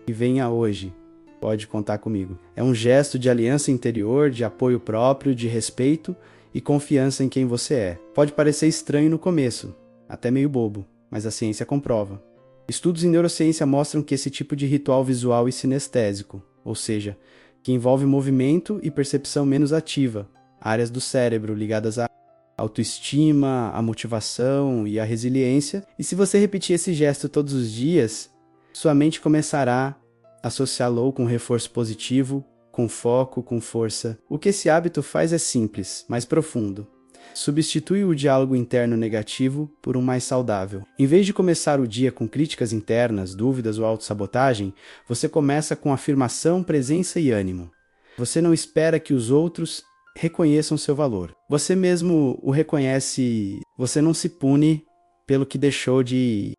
que venha hoje, pode contar comigo. É um gesto de aliança interior, de apoio próprio, de respeito e confiança em quem você é. Pode parecer estranho no começo, até meio bobo, mas a ciência comprova. Estudos em neurociência mostram que esse tipo de ritual visual e sinestésico, ou seja, que envolve movimento e percepção menos ativa, áreas do cérebro ligadas à autoestima, à motivação e à resiliência. E se você repetir esse gesto todos os dias, sua mente começará a associá-lo com reforço positivo, com foco, com força. O que esse hábito faz é simples, mas profundo. Substitui o diálogo interno negativo por um mais saudável. Em vez de começar o dia com críticas internas, dúvidas ou autossabotagem, você começa com afirmação, presença e ânimo. Você não espera que os outros reconheçam seu valor. Você mesmo o reconhece, você não se pune pelo que deixou de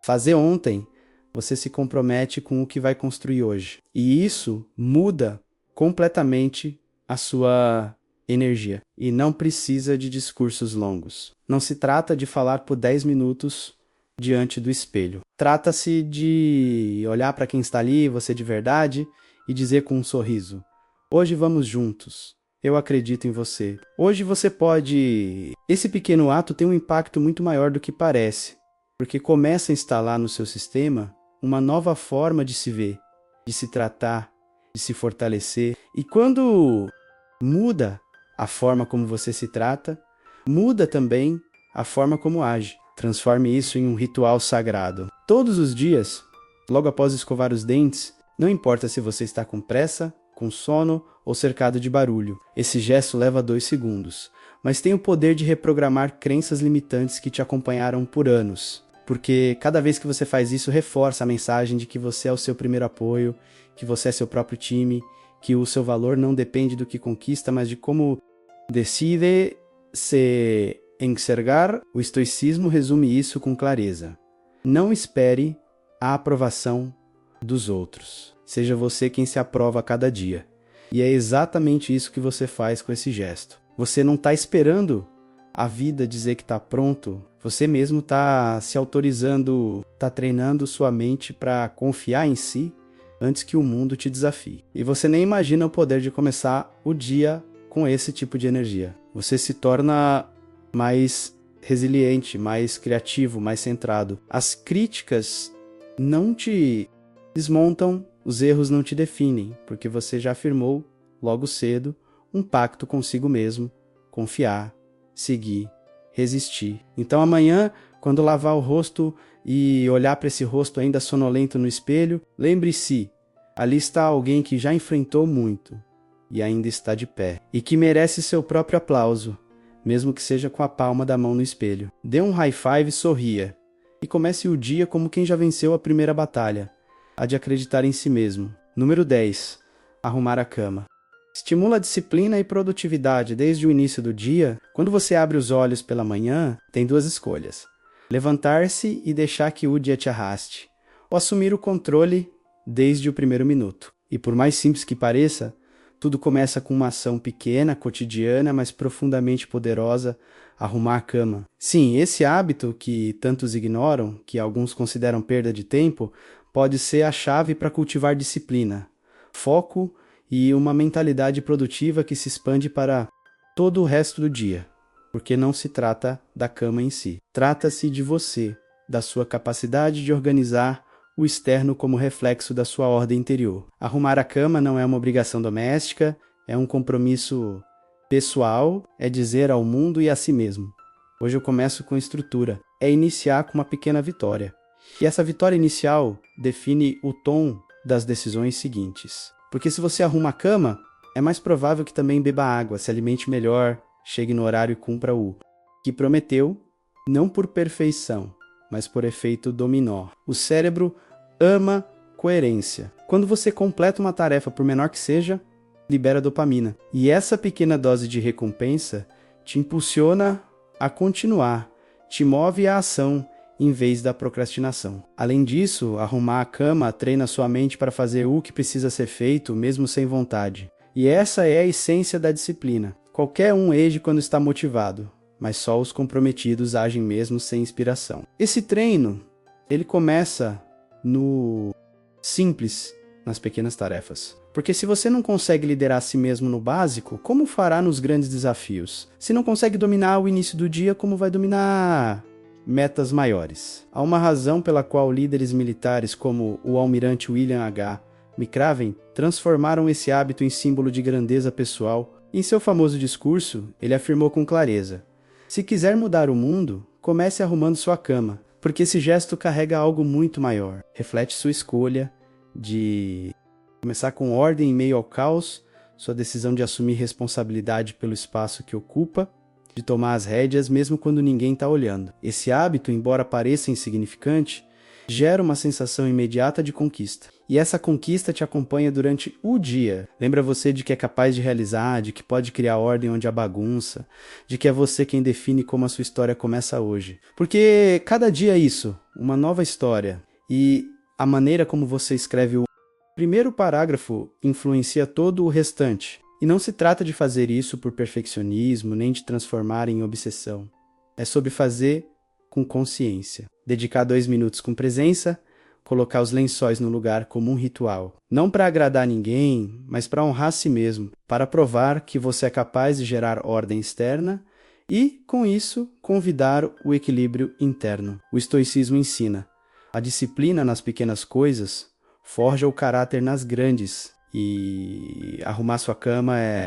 fazer ontem, você se compromete com o que vai construir hoje. E isso muda completamente a sua energia. E não precisa de discursos longos. Não se trata de falar por 10 minutos diante do espelho. Trata-se de olhar para quem está ali, você de verdade, e dizer com um sorriso: hoje vamos juntos. Eu acredito em você. Hoje você pode... Esse pequeno ato tem um impacto muito maior do que parece, porque começa a instalar no seu sistema uma nova forma de se ver, de se tratar, de se fortalecer. E quando muda a forma como você se trata, muda também a forma como age. Transforme isso em um ritual sagrado. Todos os dias, logo após escovar os dentes, não importa se você está com pressa, com sono ou cercado de barulho. Esse gesto leva 2 segundos, mas tem o poder de reprogramar crenças limitantes que te acompanharam por anos. Porque cada vez que você faz isso, reforça a mensagem de que você é o seu primeiro apoio, que você é seu próprio time, que o seu valor não depende do que conquista, mas de como decide se enxergar. O estoicismo resume isso com clareza. Não espere a aprovação dos outros. Seja você quem se aprova a cada dia. E é exatamente isso que você faz com esse gesto. Você não está esperando a vida dizer que está pronto, você mesmo está se autorizando, está treinando sua mente para confiar em si antes que o mundo te desafie. E você nem imagina o poder de começar o dia com esse tipo de energia. Você se torna mais resiliente, mais criativo, mais centrado. As críticas não te desmontam, os erros não te definem, porque você já afirmou logo cedo um pacto consigo mesmo, confiar, seguir, resistir. Então amanhã, quando lavar o rosto e olhar para esse rosto ainda sonolento no espelho, lembre-se, ali está alguém que já enfrentou muito e ainda está de pé, e que merece seu próprio aplauso, mesmo que seja com a palma da mão no espelho. Dê um high five e sorria, e comece o dia como quem já venceu a primeira batalha, a de acreditar em si mesmo. Número 10. Arrumar a cama. Estimula a disciplina e produtividade desde o início do dia. Quando você abre os olhos pela manhã, tem duas escolhas: levantar-se e deixar que o dia te arraste, ou assumir o controle desde o primeiro minuto. E por mais simples que pareça, tudo começa com uma ação pequena, cotidiana, mas profundamente poderosa: arrumar a cama. Sim, esse hábito que tantos ignoram, que alguns consideram perda de tempo, pode ser a chave para cultivar disciplina, foco e uma mentalidade produtiva que se expande para todo o resto do dia. Porque não se trata da cama em si. Trata-se de você, da sua capacidade de organizar o externo como reflexo da sua ordem interior. Arrumar a cama não é uma obrigação doméstica, é um compromisso pessoal, é dizer ao mundo e a si mesmo: hoje eu começo com estrutura. É iniciar com uma pequena vitória. E essa vitória inicial define o tom das decisões seguintes. Porque se você arruma a cama, é mais provável que também beba água, se alimente melhor, chegue no horário e cumpra o que prometeu, não por perfeição, mas por efeito dominó. O cérebro ama coerência. Quando você completa uma tarefa, por menor que seja, libera dopamina. E essa pequena dose de recompensa te impulsiona a continuar, te move à ação em vez da procrastinação. Além disso, arrumar a cama treina sua mente para fazer o que precisa ser feito, mesmo sem vontade. E essa é a essência da disciplina. Qualquer um age quando está motivado, mas só os comprometidos agem mesmo sem inspiração. Esse treino, ele começa no simples, nas pequenas tarefas. Porque se você não consegue liderar a si mesmo no básico, como fará nos grandes desafios? Se não consegue dominar o início do dia, como vai dominar metas maiores? Há uma razão pela qual líderes militares como o almirante William H. McRaven transformaram esse hábito em símbolo de grandeza pessoal. Em seu famoso discurso, ele afirmou com clareza: se quiser mudar o mundo, comece arrumando sua cama, porque esse gesto carrega algo muito maior. Reflete sua escolha de começar com ordem em meio ao caos, sua decisão de assumir responsabilidade pelo espaço que ocupa, de tomar as rédeas mesmo quando ninguém está olhando. Esse hábito, embora pareça insignificante, gera uma sensação imediata de conquista. E essa conquista te acompanha durante o dia. Lembra você de que é capaz de realizar, de que pode criar ordem onde há bagunça, de que é você quem define como a sua história começa hoje. Porque cada dia é isso, uma nova história. E a maneira como você escreve o primeiro parágrafo influencia todo o restante. E não se trata de fazer isso por perfeccionismo, nem de transformar em obsessão. É sobre fazer com consciência. Dedicar 2 minutos com presença, colocar os lençóis no lugar como um ritual. Não para agradar ninguém, mas para honrar a si mesmo, para provar que você é capaz de gerar ordem externa e, com isso, convidar o equilíbrio interno. O estoicismo ensina: a disciplina nas pequenas coisas forja o caráter nas grandes. E arrumar sua cama é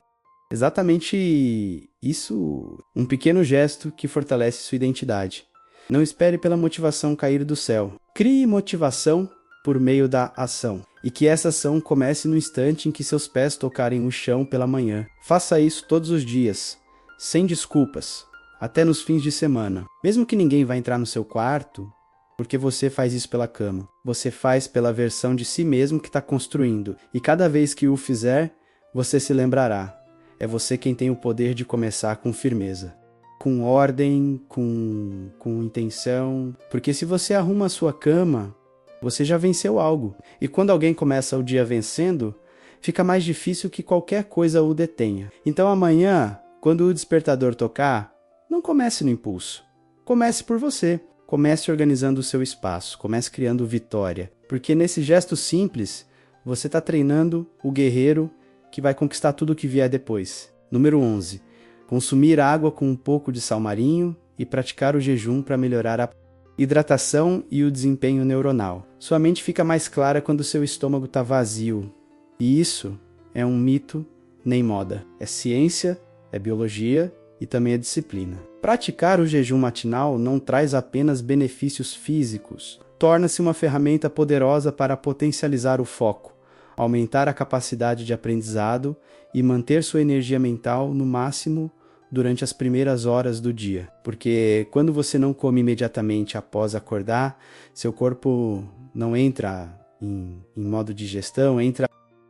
exatamente isso, um pequeno gesto que fortalece sua identidade. Não espere pela motivação cair do céu. Crie motivação por meio da ação. E que essa ação comece no instante em que seus pés tocarem o chão pela manhã. Faça isso todos os dias, sem desculpas, até nos fins de semana. Mesmo que ninguém vá entrar no seu quarto, porque você faz isso pela cama. Você faz pela versão de si mesmo que está construindo. E cada vez que o fizer, você se lembrará: é você quem tem o poder de começar com firmeza, com ordem, com intenção. Porque se você arruma a sua cama, você já venceu algo. E quando alguém começa o dia vencendo, fica mais difícil que qualquer coisa o detenha. Então amanhã, quando o despertador tocar, Não comece no impulso. Comece por você. Comece organizando o seu espaço. Comece criando vitória. Porque nesse gesto simples, você está treinando o guerreiro que vai conquistar tudo o que vier depois. Número 11. Consumir água com um pouco de sal marinho e praticar o jejum para melhorar a hidratação e o desempenho neuronal. Sua mente fica mais clara quando seu estômago está vazio. E isso é um mito nem moda. É ciência, é biologia e também é disciplina. Praticar o jejum matinal não traz apenas benefícios físicos. Torna-se uma ferramenta poderosa para potencializar o foco, aumentar a capacidade de aprendizado e manter sua energia mental no máximo durante as primeiras horas do dia. Porque quando você não come imediatamente após acordar, seu corpo não entra em modo digestão, entra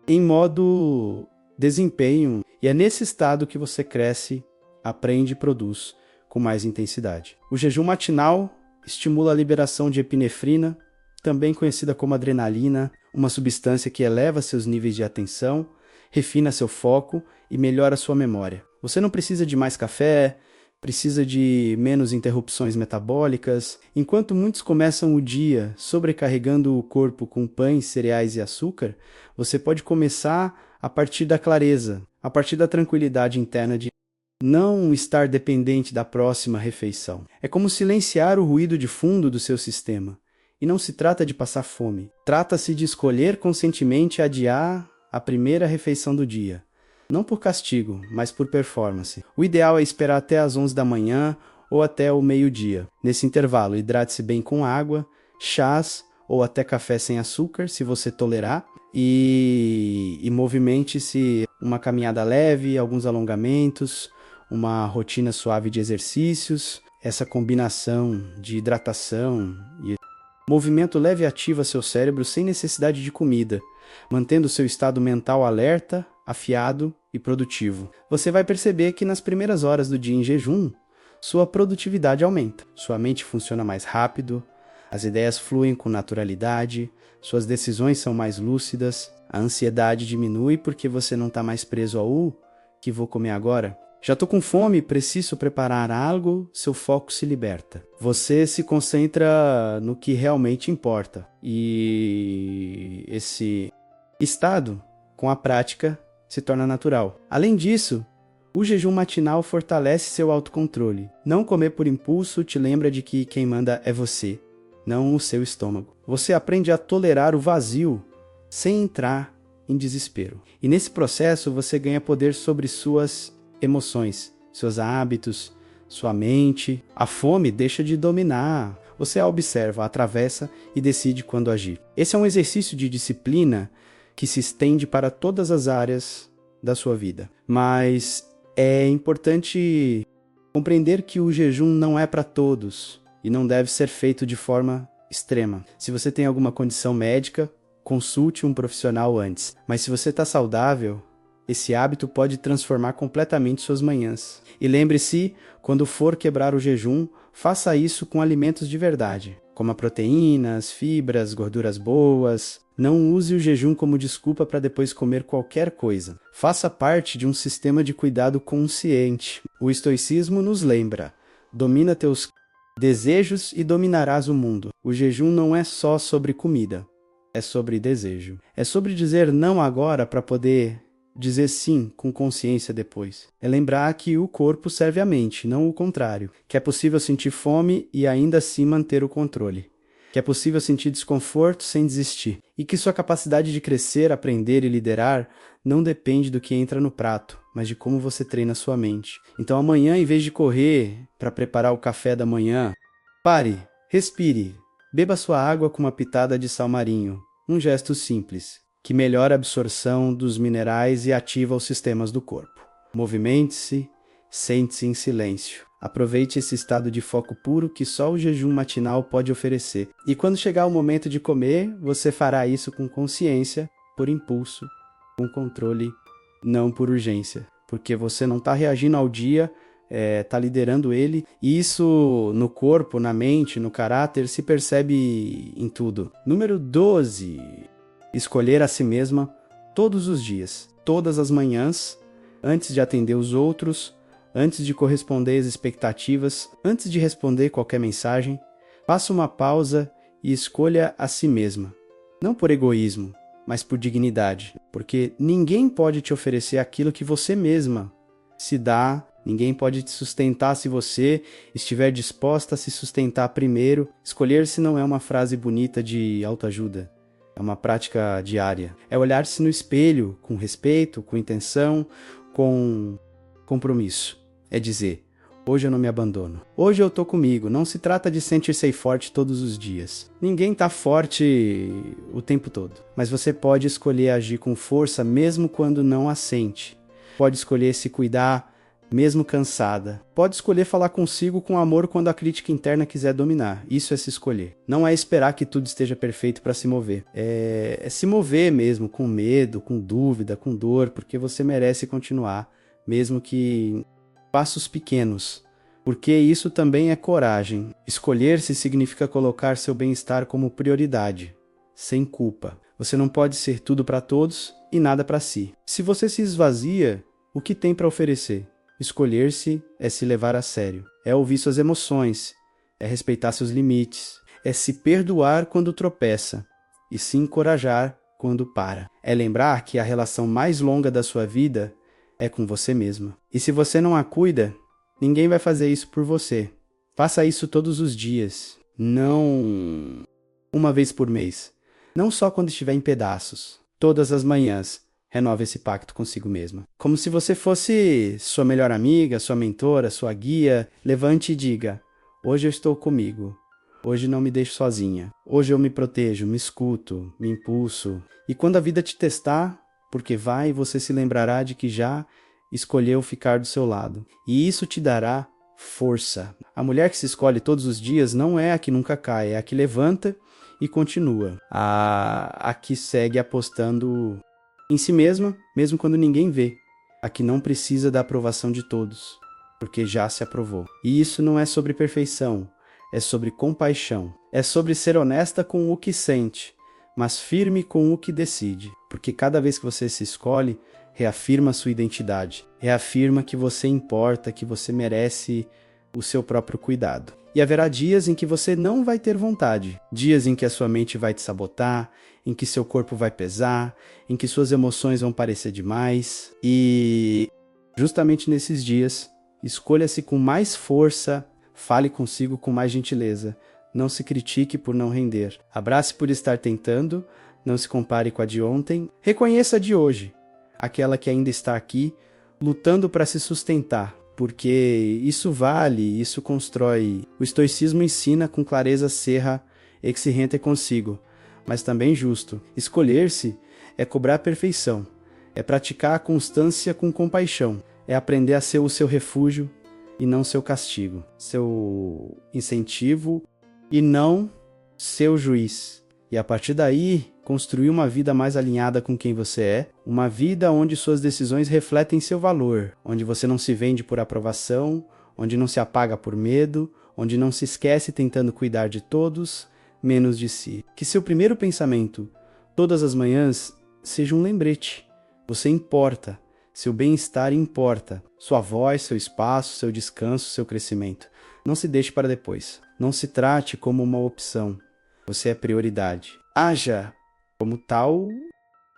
em modo desempenho. E é nesse estado que você cresce, aprende e produz com mais intensidade. O jejum matinal estimula a liberação de epinefrina, também conhecida como adrenalina, uma substância que eleva seus níveis de atenção, refina seu foco e melhora sua memória. Você não precisa de mais café, precisa de menos interrupções metabólicas. Enquanto muitos começam o dia sobrecarregando o corpo com pães, cereais e açúcar, você pode começar a partir da clareza, a partir da tranquilidade interna de não estar dependente da próxima refeição. É como silenciar o ruído de fundo do seu sistema. E não se trata de passar fome. Trata-se de escolher conscientemente adiar a primeira refeição do dia. Não por castigo, mas por performance. O ideal é esperar até às 11 da manhã ou até o meio-dia. Nesse intervalo, hidrate-se bem com água, chás ou até café sem açúcar, se você tolerar. E movimente-se uma caminhada leve, alguns alongamentos, uma rotina suave de exercícios. Essa combinação de hidratação e movimento leve ativa seu cérebro sem necessidade de comida, mantendo seu estado mental alerta, afiado e produtivo. Você vai perceber que nas primeiras horas do dia em jejum, sua produtividade aumenta, sua mente funciona mais rápido, as ideias fluem com naturalidade, suas decisões são mais lúcidas, a ansiedade diminui porque você não está mais preso ao que vou comer agora? Já estou com fome, preciso preparar algo, seu foco se liberta. Você se concentra no que realmente importa. E esse estado, com a prática, se torna natural. Além disso, o jejum matinal fortalece seu autocontrole. Não comer por impulso te lembra de que quem manda é você, não o seu estômago. Você aprende a tolerar o vazio sem entrar em desespero. E nesse processo você ganha poder sobre suas emoções, seus hábitos, sua mente. A fome deixa de dominar. Você a observa, a atravessa e decide quando agir. Esse é um exercício de disciplina que se estende para todas as áreas da sua vida. Mas é importante compreender que o jejum não é para todos e não deve ser feito de forma extrema. Se você tem alguma condição médica, consulte um profissional antes. Mas se você está saudável, esse hábito pode transformar completamente suas manhãs. E lembre-se, quando for quebrar o jejum, faça isso com alimentos de verdade. Coma proteínas, fibras, gorduras boas. Não use o jejum como desculpa para depois comer qualquer coisa. Faça parte de um sistema de cuidado consciente. O estoicismo nos lembra: domina teus desejos e dominarás o mundo. O jejum não é só sobre comida, é sobre desejo. É sobre dizer não agora para poder dizer sim com consciência depois. É lembrar que o corpo serve à mente, não o contrário. Que é possível sentir fome e ainda assim manter o controle. Que é possível sentir desconforto sem desistir. E que sua capacidade de crescer, aprender e liderar não depende do que entra no prato, mas de como você treina sua mente. Então amanhã, em vez de correr para preparar o café da manhã, pare, respire, beba sua água com uma pitada de sal marinho. Um gesto simples, que melhora a absorção dos minerais e ativa os sistemas do corpo. Movimente-se, sente-se em silêncio. Aproveite esse estado de foco puro que só o jejum matinal pode oferecer. E quando chegar o momento de comer, você fará isso com consciência, por impulso, com controle, não por urgência. Porque você não está reagindo ao dia, está liderando ele. E isso no corpo, na mente, no caráter, se percebe em tudo. Número 12. Escolher a si mesma todos os dias, todas as manhãs, antes de atender os outros, Antes de corresponder às expectativas, antes de responder qualquer mensagem, faça uma pausa e escolha a si mesma. Não por egoísmo, mas por dignidade. Porque ninguém pode te oferecer aquilo que você mesma se dá. Ninguém pode te sustentar se você estiver disposta a se sustentar primeiro. Escolher-se não é uma frase bonita de autoajuda. É uma prática diária. É olhar-se no espelho com respeito, com intenção, com compromisso. É dizer, hoje eu não me abandono. Hoje eu tô comigo. Não se trata de sentir-se forte todos os dias. Ninguém tá forte o tempo todo. Mas você pode escolher agir com força mesmo quando não a sente. Pode escolher se cuidar mesmo cansada. Pode escolher falar consigo com amor quando a crítica interna quiser dominar. Isso é se escolher. Não é esperar que tudo esteja perfeito para se mover. É se mover mesmo, com medo, com dúvida, com dor, porque você merece continuar, mesmo que passos pequenos. Porque isso também é coragem. Escolher-se significa colocar seu bem-estar como prioridade, sem culpa. Você não pode ser tudo para todos e nada para si. Se você se esvazia, o que tem para oferecer? Escolher-se é se levar a sério, é ouvir suas emoções, é respeitar seus limites, é se perdoar quando tropeça e se encorajar quando para. É lembrar que a relação mais longa da sua vida é com você mesma. E se você não a cuida, ninguém vai fazer isso por você. Faça isso todos os dias, não uma vez por mês, não só quando estiver em pedaços, todas as manhãs. Renove esse pacto consigo mesma. Como se você fosse sua melhor amiga, sua mentora, sua guia. Levante e diga, hoje eu estou comigo. Hoje não me deixo sozinha. Hoje eu me protejo, me escuto, me impulso. E quando a vida te testar, porque vai, você se lembrará de que já escolheu ficar do seu lado. E isso te dará força. A mulher que se escolhe todos os dias não é a que nunca cai, é a que levanta e continua. A que segue apostando em si mesma, mesmo quando ninguém vê. A que não precisa da aprovação de todos, porque já se aprovou. E isso não é sobre perfeição, é sobre compaixão. É sobre ser honesta com o que sente, mas firme com o que decide. Porque cada vez que você se escolhe, reafirma sua identidade. Reafirma que você importa, que você merece o seu próprio cuidado. E haverá dias em que você não vai ter vontade. Dias em que a sua mente vai te sabotar, em que seu corpo vai pesar, em que suas emoções vão parecer demais. E justamente nesses dias, escolha-se com mais força, fale consigo com mais gentileza. Não se critique por não render. Abrace por estar tentando, não se compare com a de ontem. Reconheça a de hoje, aquela que ainda está aqui, lutando para se sustentar. Porque isso vale, isso constrói. O estoicismo ensina com clareza serra ex rente consigo, mas também justo. Escolher-se é cobrar a perfeição, é praticar a constância com compaixão, é aprender a ser o seu refúgio e não seu castigo, seu incentivo e não seu juiz. E a partir daí, construir uma vida mais alinhada com quem você é, uma vida onde suas decisões refletem seu valor, onde você não se vende por aprovação, onde não se apaga por medo, onde não se esquece tentando cuidar de todos, menos de si. Que seu primeiro pensamento, todas as manhãs, seja um lembrete. Você importa, seu bem-estar importa, sua voz, seu espaço, seu descanso, seu crescimento. Não se deixe para depois. Não se trate como uma opção. Você é prioridade. Haja como tal,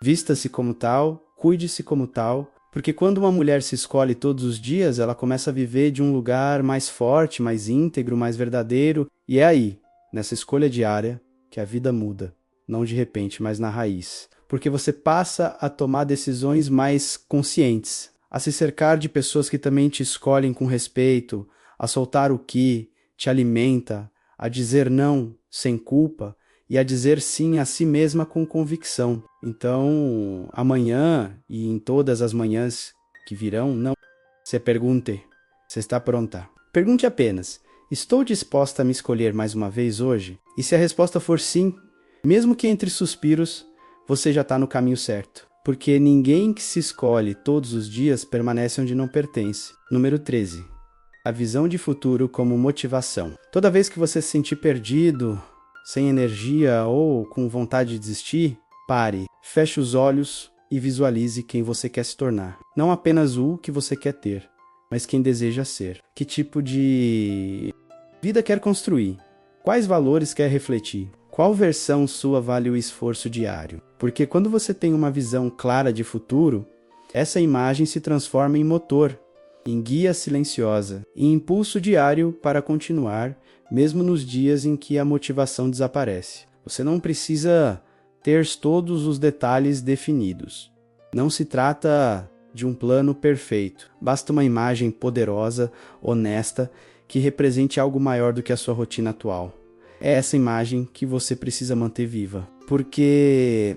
vista-se como tal, cuide-se como tal, porque quando uma mulher se escolhe todos os dias, ela começa a viver de um lugar mais forte, mais íntegro, mais verdadeiro, e é aí, nessa escolha diária, que a vida muda, não de repente, mas na raiz. Porque você passa a tomar decisões mais conscientes, a se cercar de pessoas que também te escolhem com respeito, a soltar o que te alimenta, a dizer não sem culpa, e a dizer sim a si mesma com convicção. Então, amanhã e em todas as manhãs que virão, não se pergunte, você está pronta? Pergunte apenas, estou disposta a me escolher mais uma vez hoje? E se a resposta for sim, mesmo que entre suspiros, você já está no caminho certo. Porque ninguém que se escolhe todos os dias permanece onde não pertence. Número 13. A visão de futuro como motivação. Toda vez que você se sentir perdido, sem energia ou com vontade de desistir, pare, feche os olhos e visualize quem você quer se tornar. Não apenas o que você quer ter, mas quem deseja ser. Que tipo de vida quer construir? Quais valores quer refletir? Qual versão sua vale o esforço diário? Porque quando você tem uma visão clara de futuro, essa imagem se transforma em motor, em guia silenciosa, em impulso diário para continuar, mesmo nos dias em que a motivação desaparece. Você não precisa ter todos os detalhes definidos. Não se trata de um plano perfeito. Basta uma imagem poderosa, honesta, que represente algo maior do que a sua rotina atual. É essa imagem que você precisa manter viva. Porque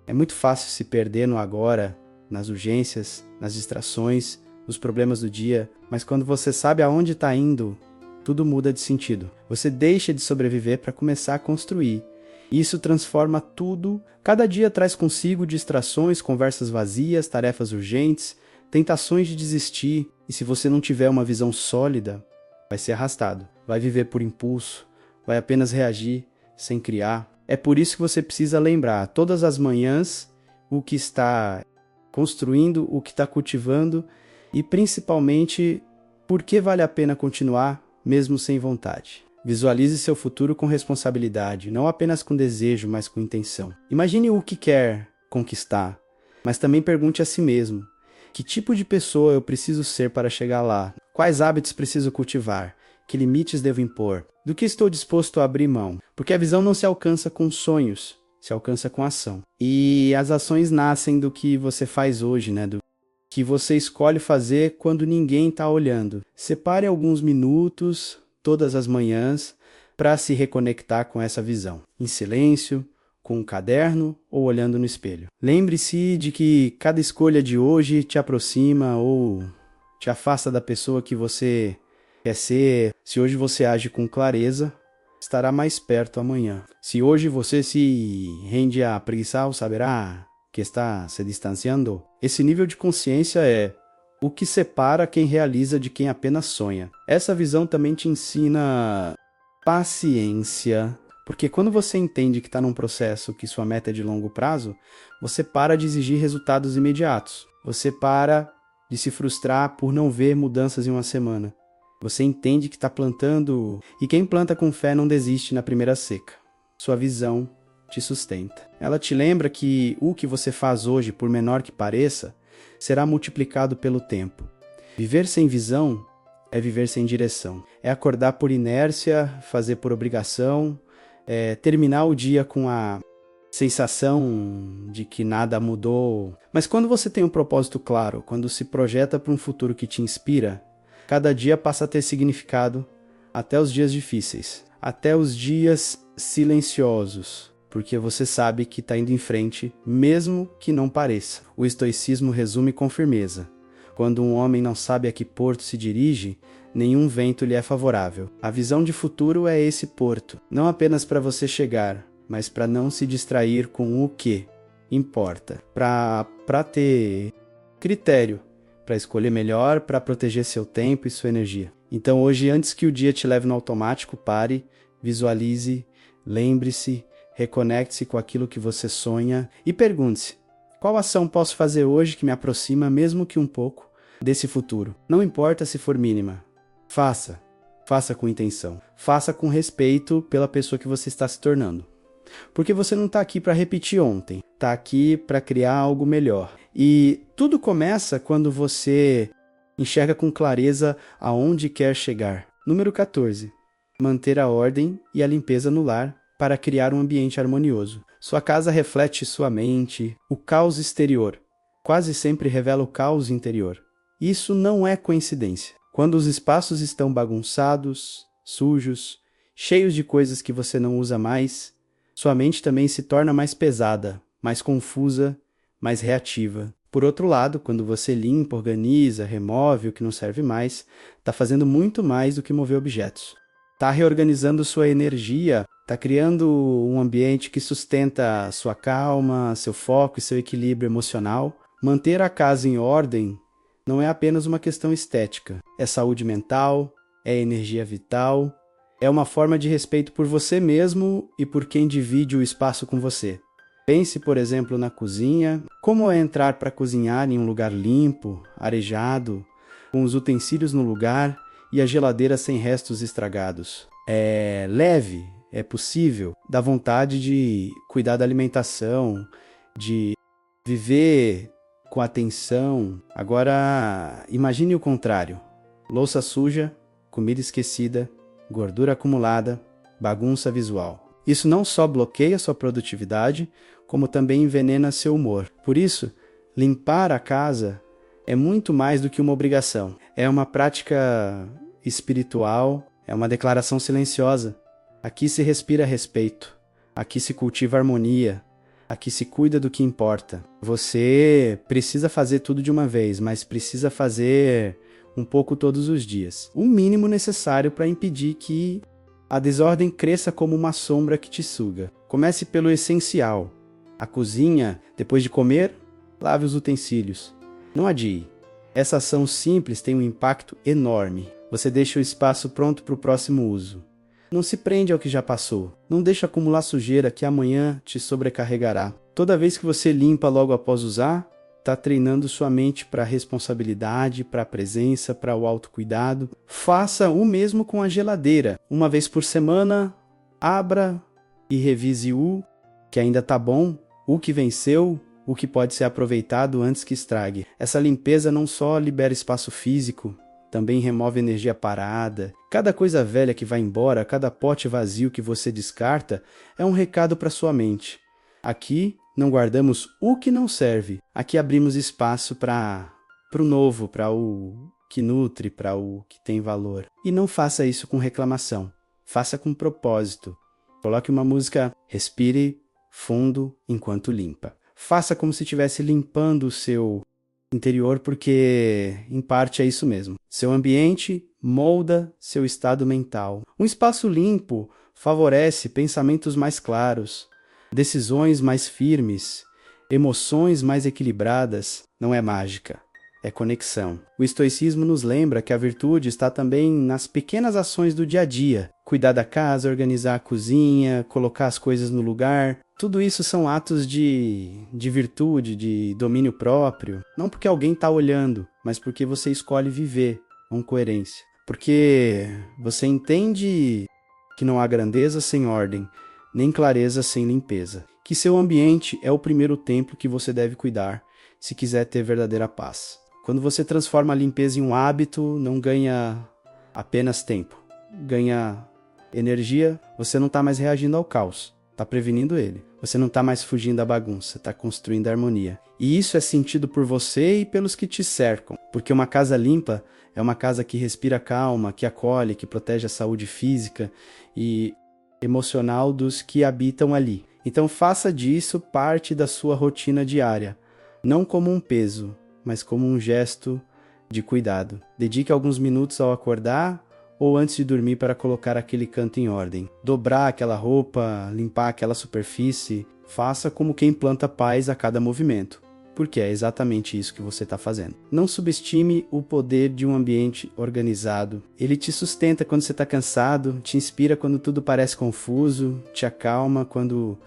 é muito fácil se perder no agora, nas urgências, nas distrações, nos problemas do dia, mas quando você sabe aonde está indo, tudo muda de sentido. Você deixa de sobreviver para começar a construir. Isso transforma tudo. Cada dia traz consigo distrações, conversas vazias, tarefas urgentes, tentações de desistir. E se você não tiver uma visão sólida, vai ser arrastado. Vai viver por impulso, vai apenas reagir sem criar. É por isso que você precisa lembrar todas as manhãs o que está construindo, o que está cultivando e principalmente por que vale a pena continuar mesmo sem vontade. Visualize seu futuro com responsabilidade, não apenas com desejo, mas com intenção. Imagine o que quer conquistar, mas também pergunte a si mesmo: que tipo de pessoa eu preciso ser para chegar lá? Quais hábitos preciso cultivar? Que limites devo impor? Do que estou disposto a abrir mão? Porque a visão não se alcança com sonhos, se alcança com ação. E as ações nascem do que você faz hoje, do que você escolhe fazer quando ninguém está olhando. Separe alguns minutos todas as manhãs para se reconectar com essa visão, em silêncio, com um caderno ou olhando no espelho. Lembre-se de que cada escolha de hoje te aproxima ou te afasta da pessoa que você quer ser. Se hoje você age com clareza, estará mais perto amanhã. Se hoje você se rende a preguiça ou saberá que está se distanciando, esse nível de consciência é o que separa quem realiza de quem apenas sonha. Essa visão também te ensina paciência, porque quando você entende que está num processo que sua meta é de longo prazo, você para de exigir resultados imediatos. Você para de se frustrar por não ver mudanças em uma semana. Você entende que está plantando, e quem planta com fé não desiste na primeira seca. Sua visão te sustenta. Ela te lembra que o que você faz hoje, por menor que pareça, será multiplicado pelo tempo. Viver sem visão é viver sem direção. É acordar por inércia, fazer por obrigação, terminar o dia com a sensação de que nada mudou. Mas quando você tem um propósito claro, quando se projeta para um futuro que te inspira, cada dia passa a ter significado, até os dias difíceis, até os dias silenciosos, porque você sabe que está indo em frente, mesmo que não pareça. O estoicismo resume com firmeza: quando um homem não sabe a que porto se dirige, nenhum vento lhe é favorável. A visão de futuro é esse porto, não apenas para você chegar, mas para não se distrair com o que importa, para ter critério, para escolher melhor, para proteger seu tempo e sua energia. Então hoje, antes que o dia te leve no automático, pare, visualize, lembre-se, reconecte-se com aquilo que você sonha e pergunte-se: qual ação posso fazer hoje que me aproxima, mesmo que um pouco, desse futuro? Não importa se for mínima. Faça com intenção. Faça com respeito pela pessoa que você está se tornando. Porque você não está aqui para repetir ontem, está aqui para criar algo melhor. E tudo começa quando você enxerga com clareza aonde quer chegar. Número 14. Manter a ordem e a limpeza no lar para criar um ambiente harmonioso. Sua casa reflete sua mente. O caos exterior quase sempre revela o caos interior. Isso não é coincidência. Quando os espaços estão bagunçados, sujos, cheios de coisas que você não usa mais, sua mente também se torna mais pesada, mais confusa, mais reativa. Por outro lado, quando você limpa, organiza, remove o que não serve mais, está fazendo muito mais do que mover objetos. Está reorganizando sua energia, está criando um ambiente que sustenta sua calma, seu foco e seu equilíbrio emocional. Manter a casa em ordem não é apenas uma questão estética, é saúde mental, é energia vital, é uma forma de respeito por você mesmo e por quem divide o espaço com você. Pense, por exemplo, na cozinha. Como é entrar para cozinhar em um lugar limpo, arejado, com os utensílios no lugar e a geladeira sem restos estragados. É leve, é possível, dá vontade de cuidar da alimentação, de viver com atenção. Agora, imagine o contrário. Louça suja, comida esquecida, gordura acumulada, bagunça visual. Isso não só bloqueia sua produtividade, como também envenena seu humor. Por isso, limpar a casa é muito mais do que uma obrigação. É uma prática espiritual, é uma declaração silenciosa. Aqui se respira respeito, aqui se cultiva harmonia, aqui se cuida do que importa. Você precisa fazer tudo de uma vez, mas precisa fazer um pouco todos os dias. O mínimo necessário para impedir que a desordem cresça como uma sombra que te suga. Comece pelo essencial. A cozinha, depois de comer, lave os utensílios. Não adie. Essa ação simples tem um impacto enorme. Você deixa o espaço pronto para o próximo uso. Não se prende ao que já passou. Não deixe acumular sujeira que amanhã te sobrecarregará. Toda vez que você limpa logo após usar, está treinando sua mente para a responsabilidade, para a presença, para o autocuidado. Faça o mesmo com a geladeira. Uma vez por semana, abra e revise o que ainda está bom, o que venceu, o que pode ser aproveitado antes que estrague. Essa limpeza não só libera espaço físico, também remove energia parada. Cada coisa velha que vai embora, cada pote vazio que você descarta, é um recado para sua mente. Aqui não guardamos o que não serve. Aqui abrimos espaço para o novo, para o que nutre, para o que tem valor. E não faça isso com reclamação. Faça com propósito. Coloque uma música, respire fundo enquanto limpa. Faça como se estivesse limpando o seu interior, porque em parte é isso mesmo. Seu ambiente molda seu estado mental. Um espaço limpo favorece pensamentos mais claros, decisões mais firmes, emoções mais equilibradas. Não é mágica, é conexão. O estoicismo nos lembra que a virtude está também nas pequenas ações do dia a dia. Cuidar da casa, organizar a cozinha, colocar as coisas no lugar. Tudo isso são atos de virtude, de domínio próprio. Não porque alguém está olhando, mas porque você escolhe viver com coerência. Porque você entende que não há grandeza sem ordem, nem clareza sem limpeza. Que seu ambiente é o primeiro templo que você deve cuidar, se quiser ter verdadeira paz. Quando você transforma a limpeza em um hábito, não ganha apenas tempo, ganha energia. Você não está mais reagindo ao caos, está prevenindo ele. Você não está mais fugindo da bagunça, está construindo harmonia. E isso é sentido por você e pelos que te cercam, porque uma casa limpa é uma casa que respira calma, que acolhe, que protege a saúde física e emocional dos que habitam ali. Então faça disso parte da sua rotina diária, não como um peso, mas como um gesto de cuidado. Dedique alguns minutos ao acordar ou antes de dormir para colocar aquele canto em ordem. Dobrar aquela roupa, limpar aquela superfície. Faça como quem planta paz a cada movimento, porque é exatamente isso que você está fazendo. Não subestime o poder de um ambiente organizado. Ele te sustenta quando você está cansado, te inspira quando tudo parece confuso, te acalma quando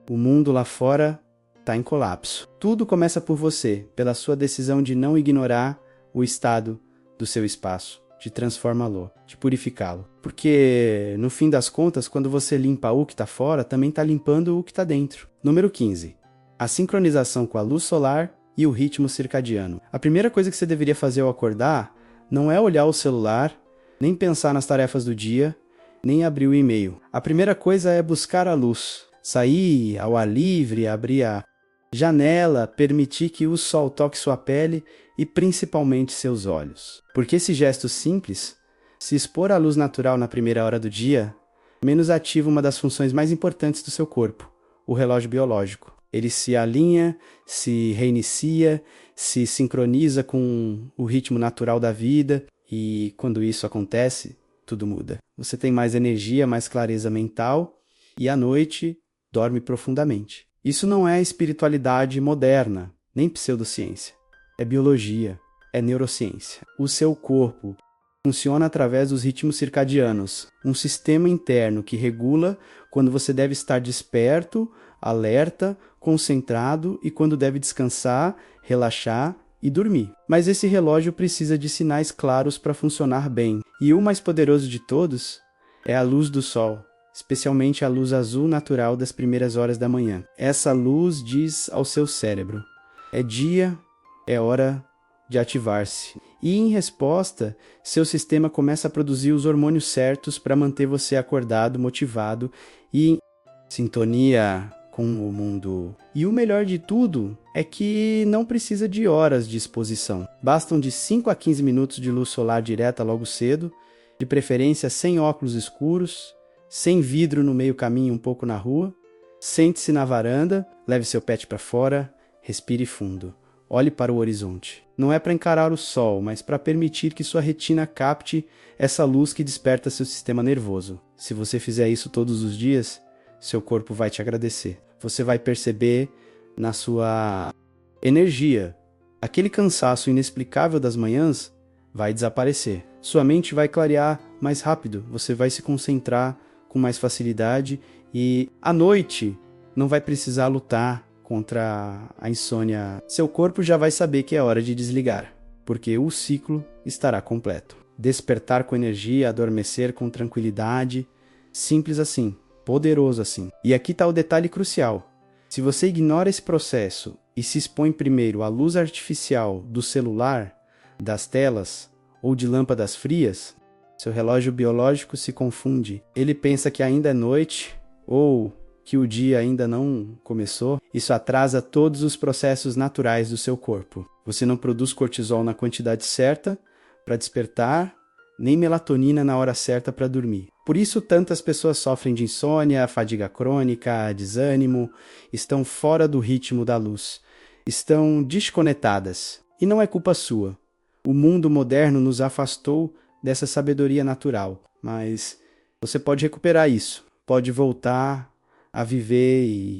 o mundo lá fora está em colapso. Tudo começa por você, pela sua decisão de não ignorar o estado do seu espaço, de transformá-lo, de purificá-lo. Porque, no fim das contas, quando você limpa o que está fora, também está limpando o que está dentro. Número 15. A sincronização com a luz solar e o ritmo circadiano. A primeira coisa que você deveria fazer ao acordar não é olhar o celular, nem pensar nas tarefas do dia, nem abrir o e-mail. A primeira coisa é buscar a luz. Sair ao ar livre, abrir a janela, permitir que o sol toque sua pele e principalmente seus olhos. Porque esse gesto simples, se expor à luz natural na primeira hora do dia, menos ativa uma das funções mais importantes do seu corpo, o relógio biológico. Ele se alinha, se reinicia, se sincroniza com o ritmo natural da vida e quando isso acontece, tudo muda. Você tem mais energia, mais clareza mental e à noite dorme profundamente. Isso não é espiritualidade moderna, nem pseudociência. É biologia, é neurociência. O seu corpo funciona através dos ritmos circadianos, um sistema interno que regula quando você deve estar desperto, alerta, concentrado e quando deve descansar, relaxar e dormir. Mas esse relógio precisa de sinais claros para funcionar bem. E o mais poderoso de todos é a luz do sol, especialmente a luz azul natural das primeiras horas da manhã. Essa luz diz ao seu cérebro: é dia, é hora de ativar-se. E em resposta, seu sistema começa a produzir os hormônios certos para manter você acordado, motivado e em sintonia com o mundo. E o melhor de tudo é que não precisa de horas de exposição. Bastam de 5 a 15 minutos de luz solar direta logo cedo, de preferência sem óculos escuros, sem vidro no meio caminho um pouco na rua. Sente-se na varanda, leve seu pet para fora, respire fundo. Olhe para o horizonte. Não é para encarar o sol, mas para permitir que sua retina capte essa luz que desperta seu sistema nervoso. Se você fizer isso todos os dias, seu corpo vai te agradecer. Você vai perceber na sua energia. Aquele cansaço inexplicável das manhãs vai desaparecer. Sua mente vai clarear mais rápido. Você vai se concentrar com mais facilidade e à noite não vai precisar lutar contra a insônia. Seu corpo já vai saber que é hora de desligar, porque o ciclo estará completo. Despertar com energia, adormecer com tranquilidade, simples assim, poderoso assim. E aqui está o detalhe crucial. Se você ignora esse processo e se expõe primeiro à luz artificial do celular, das telas ou de lâmpadas frias, seu relógio biológico se confunde. Ele pensa que ainda é noite ou que o dia ainda não começou. Isso atrasa todos os processos naturais do seu corpo. Você não produz cortisol na quantidade certa para despertar, nem melatonina na hora certa para dormir. Por isso, tantas pessoas sofrem de insônia, fadiga crônica, desânimo, estão fora do ritmo da luz, estão desconectadas. E não é culpa sua. O mundo moderno nos afastou dessa sabedoria natural, mas você pode recuperar isso, pode voltar a viver em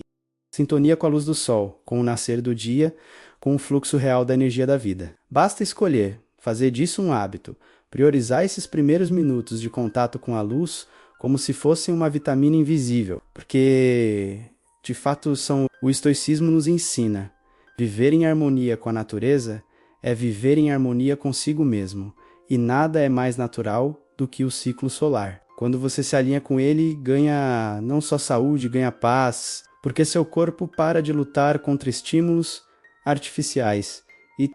sintonia com a luz do sol, com o nascer do dia, com o fluxo real da energia da vida. Basta escolher, fazer disso um hábito, priorizar esses primeiros minutos de contato com a luz como se fossem uma vitamina invisível, porque de fato o estoicismo nos ensina. Viver em harmonia com a natureza é viver em harmonia consigo mesmo, e nada é mais natural do que o ciclo solar. Quando você se alinha com ele, ganha não só saúde, ganha paz, porque seu corpo para de lutar contra estímulos artificiais e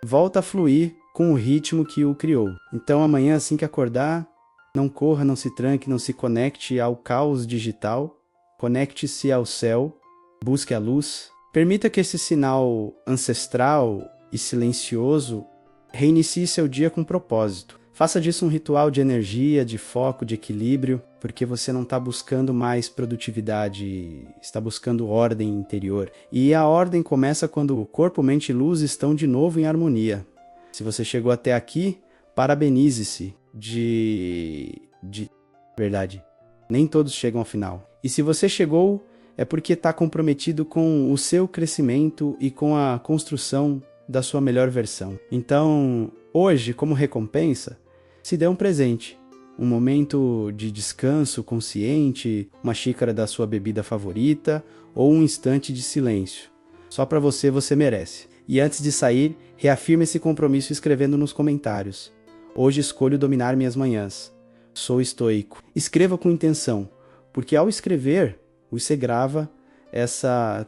volta a fluir com o ritmo que o criou. Então amanhã, assim que acordar, não corra, não se tranque, não se conecte ao caos digital, conecte-se ao céu, busque a luz, permita que esse sinal ancestral e silencioso reinicie seu dia com propósito. Faça disso um ritual de energia, de foco, de equilíbrio, porque você não está buscando mais produtividade, está buscando ordem interior. E a ordem começa quando o corpo, mente e luz estão de novo em harmonia. Se você chegou até aqui, parabenize-se de verdade. Nem todos chegam ao final. E se você chegou, é porque está comprometido com o seu crescimento e com a construção da sua melhor versão. Então, hoje, como recompensa, se dê um presente, um momento de descanso consciente, uma xícara da sua bebida favorita ou um instante de silêncio. Só para você, você merece. E antes de sair, reafirme esse compromisso escrevendo nos comentários. Hoje escolho dominar minhas manhãs. Sou estoico. Escreva com intenção, porque ao escrever, você grava essa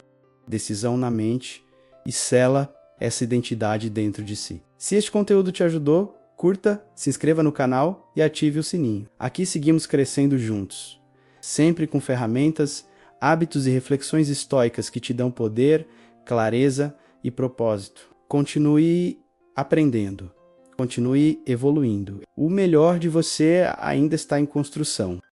decisão na mente e sela essa identidade dentro de si. Se este conteúdo te ajudou, curta, se inscreva no canal e ative o sininho. Aqui seguimos crescendo juntos, sempre com ferramentas, hábitos e reflexões estoicas que te dão poder, clareza e propósito. Continue aprendendo, continue evoluindo. O melhor de você ainda está em construção.